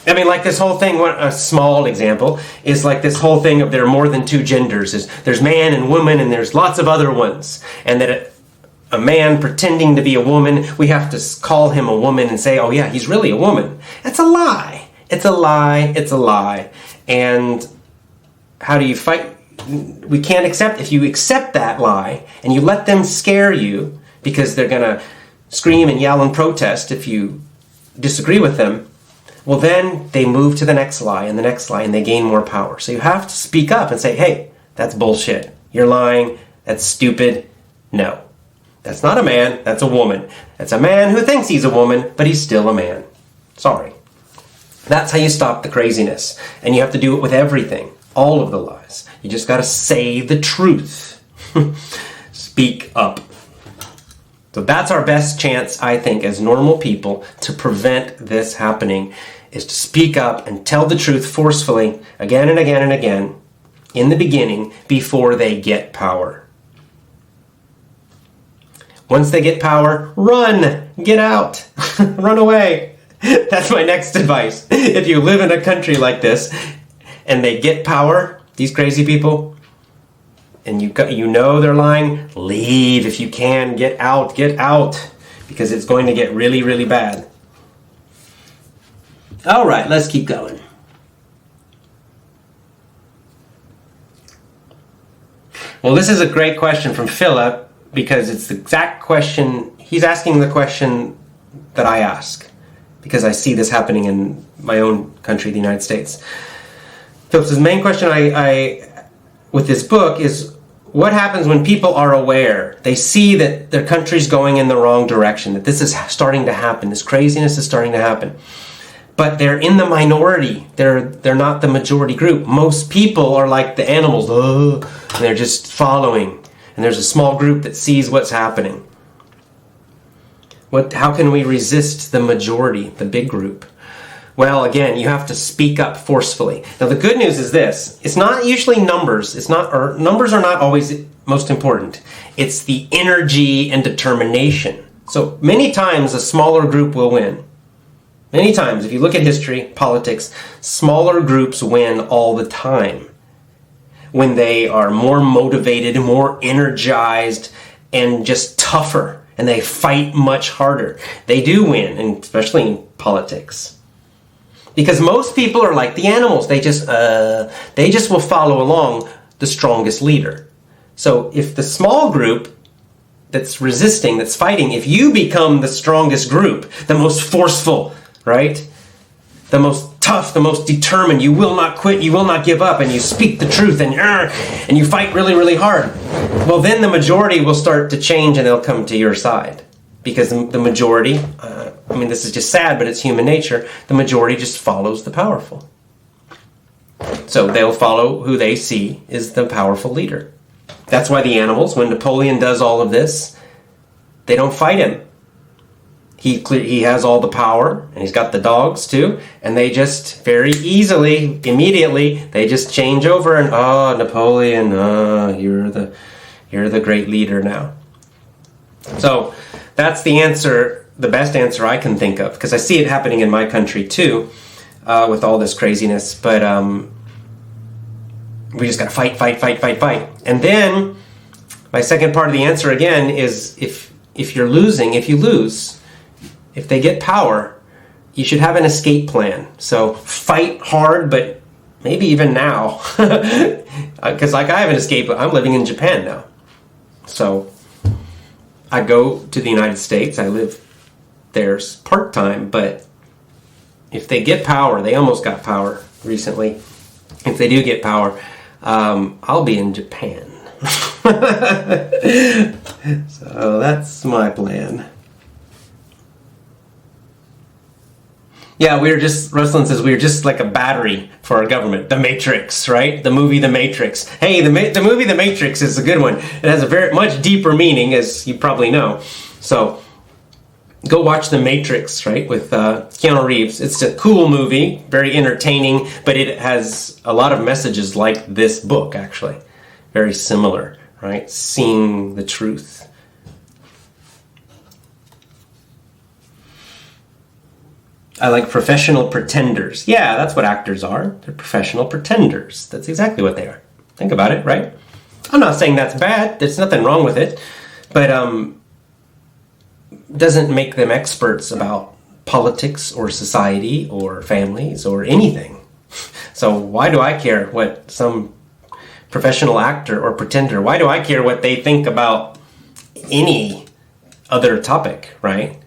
I mean, like this whole thing, a small example, is like this whole thing of there are more than two genders. There's man and woman, and there's lots of other ones. And that a man pretending to be a woman, we have to call him a woman and say, oh yeah, he's really a woman. That's a lie. It's a lie. It's a lie. And how do you fight? We can't accept, if you accept that lie and you let them scare you because they're going to scream and yell and protest if you disagree with them, well then they move to the next lie and the next lie and they gain more power. So you have to speak up and say, hey, that's bullshit. You're lying. That's stupid. No. That's not a man. That's a woman. That's a man who thinks he's a woman, but he's still a man. Sorry. That's how you stop the craziness. And you have to do it with everything. All of the lies. You just got to say the truth. Speak up. So that's our best chance, I think, as normal people to prevent this happening, is to speak up and tell the truth forcefully again and again and again in the beginning before they get power. Once they get power, run! Get out! Run away! That's my next advice. If you live in a country like this and they get power, these crazy people, and you know they're lying, leave if you can. Get out, because it's going to get really, really bad. All right, let's keep going. Well, this is a great question from Philip, because it's the exact question, he's asking the question that I ask, because I see this happening in my own country, the United States. Philip's main question I with this book is, what happens when people are aware? They see that their country's going in the wrong direction, that this is starting to happen, this craziness is starting to happen. But they're in the minority. They're not the majority group. Most people are like the animals, and they're just following. And there's a small group that sees what's happening. How can we resist the majority, the big group? Well, again, you have to speak up forcefully. Now, the good news is this. It's not usually numbers. Numbers are not always most important. It's the energy and determination. So many times a smaller group will win. Many times, if you look at history, politics, smaller groups win all the time. When they are more motivated, more energized, and just tougher, and they fight much harder. They do win, and especially in politics. Because most people are like the animals. They just will follow along the strongest leader. So if the small group that's resisting, that's fighting, if you become the strongest group, the most forceful, right? The most tough, the most determined, you will not quit, you will not give up, and you speak the truth, and you fight really, really hard. Well, then the majority will start to change and they'll come to your side. Because the majority, this is just sad, but it's human nature, the majority just follows the powerful. So they'll follow who they see is the powerful leader. That's why the animals, when Napoleon does all of this, they don't fight him. He has all the power, and he's got the dogs too, and they just very easily, immediately, they just change over and, Napoleon, you're the great leader now. So that's the answer, the best answer I can think of, because I see it happening in my country too, with all this craziness, but we just gotta fight. And then, my second part of the answer again is, if you're losing, if you lose, if they get power, you should have an escape plan. So fight hard, but maybe even now. Because I have an escape. I'm living in Japan now. So I go to the United States. I live there part-time. But if they get power, they almost got power recently. If they do get power, I'll be in Japan. So that's my plan. Yeah, Ruslan says we were just like a battery for our government. The Matrix, right? The movie The Matrix. Hey, the movie The Matrix is a good one. It has a very much deeper meaning, as you probably know. So, go watch The Matrix, right, with Keanu Reeves. It's a cool movie, very entertaining, but it has a lot of messages like this book, actually. Very similar, right? Seeing the truth. I like professional pretenders. Yeah, that's what actors are. They're professional pretenders. That's exactly what they are. Think about it, right? I'm not saying that's bad. There's nothing wrong with it. But doesn't make them experts about politics or society or families or anything. So why do I care what some professional actor or pretender, why do I care what they think about any other topic, right?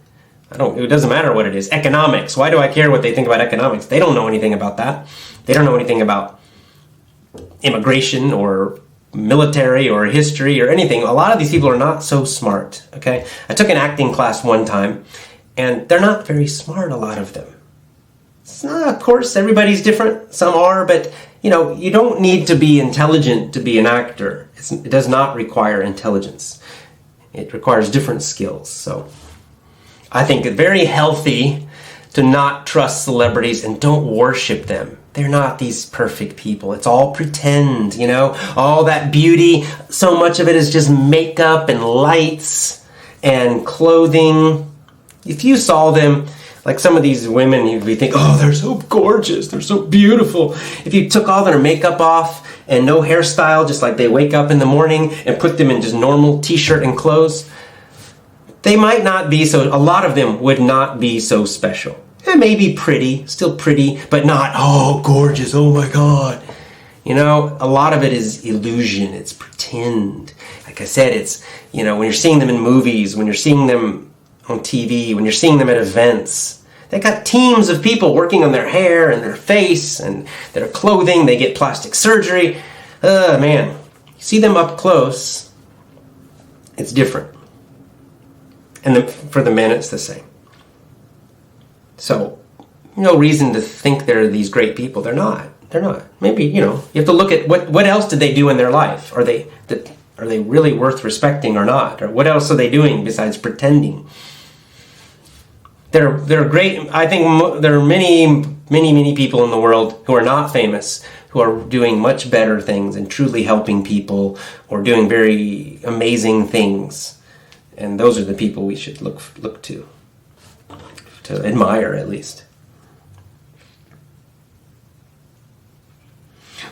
It doesn't matter what it is. Economics. Why do I care what they think about economics? They don't know anything about that. They don't know anything about immigration or military or history or anything. A lot of these people are not so smart, okay? I took an acting class one time, and they're not very smart, a lot of them. Of course, everybody's different. Some are, but you don't need to be intelligent to be an actor. It does not require intelligence. It requires different skills. So I think it's very healthy to not trust celebrities and don't worship them. They're not these perfect people. It's all pretend, all that beauty. So much of it is just makeup and lights and clothing. If you saw them, like some of these women, you'd be thinking, oh, they're so gorgeous. They're so beautiful. If you took all their makeup off and no hairstyle, just like they wake up in the morning and put them in just normal t-shirt and clothes, they might not be so, a lot of them would not be so special. It may be pretty, still pretty, but not, oh, gorgeous, oh my God. A lot of it is illusion, it's pretend. Like I said, it's, when you're seeing them in movies, when you're seeing them on TV, when you're seeing them at events, they got teams of people working on their hair and their face and their clothing. They get plastic surgery. Man, you see them up close, it's different. And for the men, it's the same. So, no reason to think they're these great people. They're not. They're not. Maybe, you have to look at what else did they do in their life? Are they really worth respecting or not? Or what else are they doing besides pretending? They're great. I think there are many people in the world who are not famous, who are doing much better things and truly helping people or doing very amazing things. And those are the people we should look to admire, at least.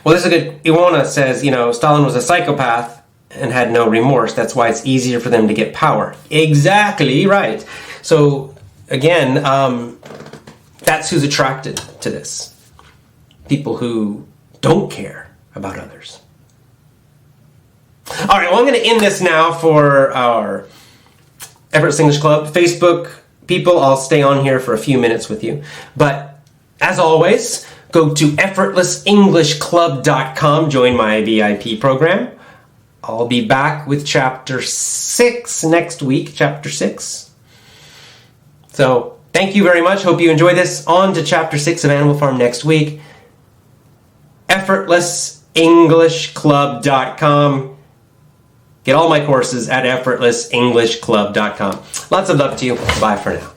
Well, this is a good. Iwona says, Stalin was a psychopath and had no remorse. That's why it's easier for them to get power. Exactly right. So, again, that's who's attracted to this. People who don't care about others. All right, well, I'm going to end this now for our Effortless English Club Facebook people. I'll stay on here for a few minutes with you. But as always, go to effortlessenglishclub.com. Join my VIP program. I'll be back with Chapter 6 next week. Chapter 6. So thank you very much. Hope you enjoy this. On to Chapter 6 of Animal Farm next week. effortlessenglishclub.com. Get all my courses at effortlessenglishclub.com. Lots of love to you. Bye for now.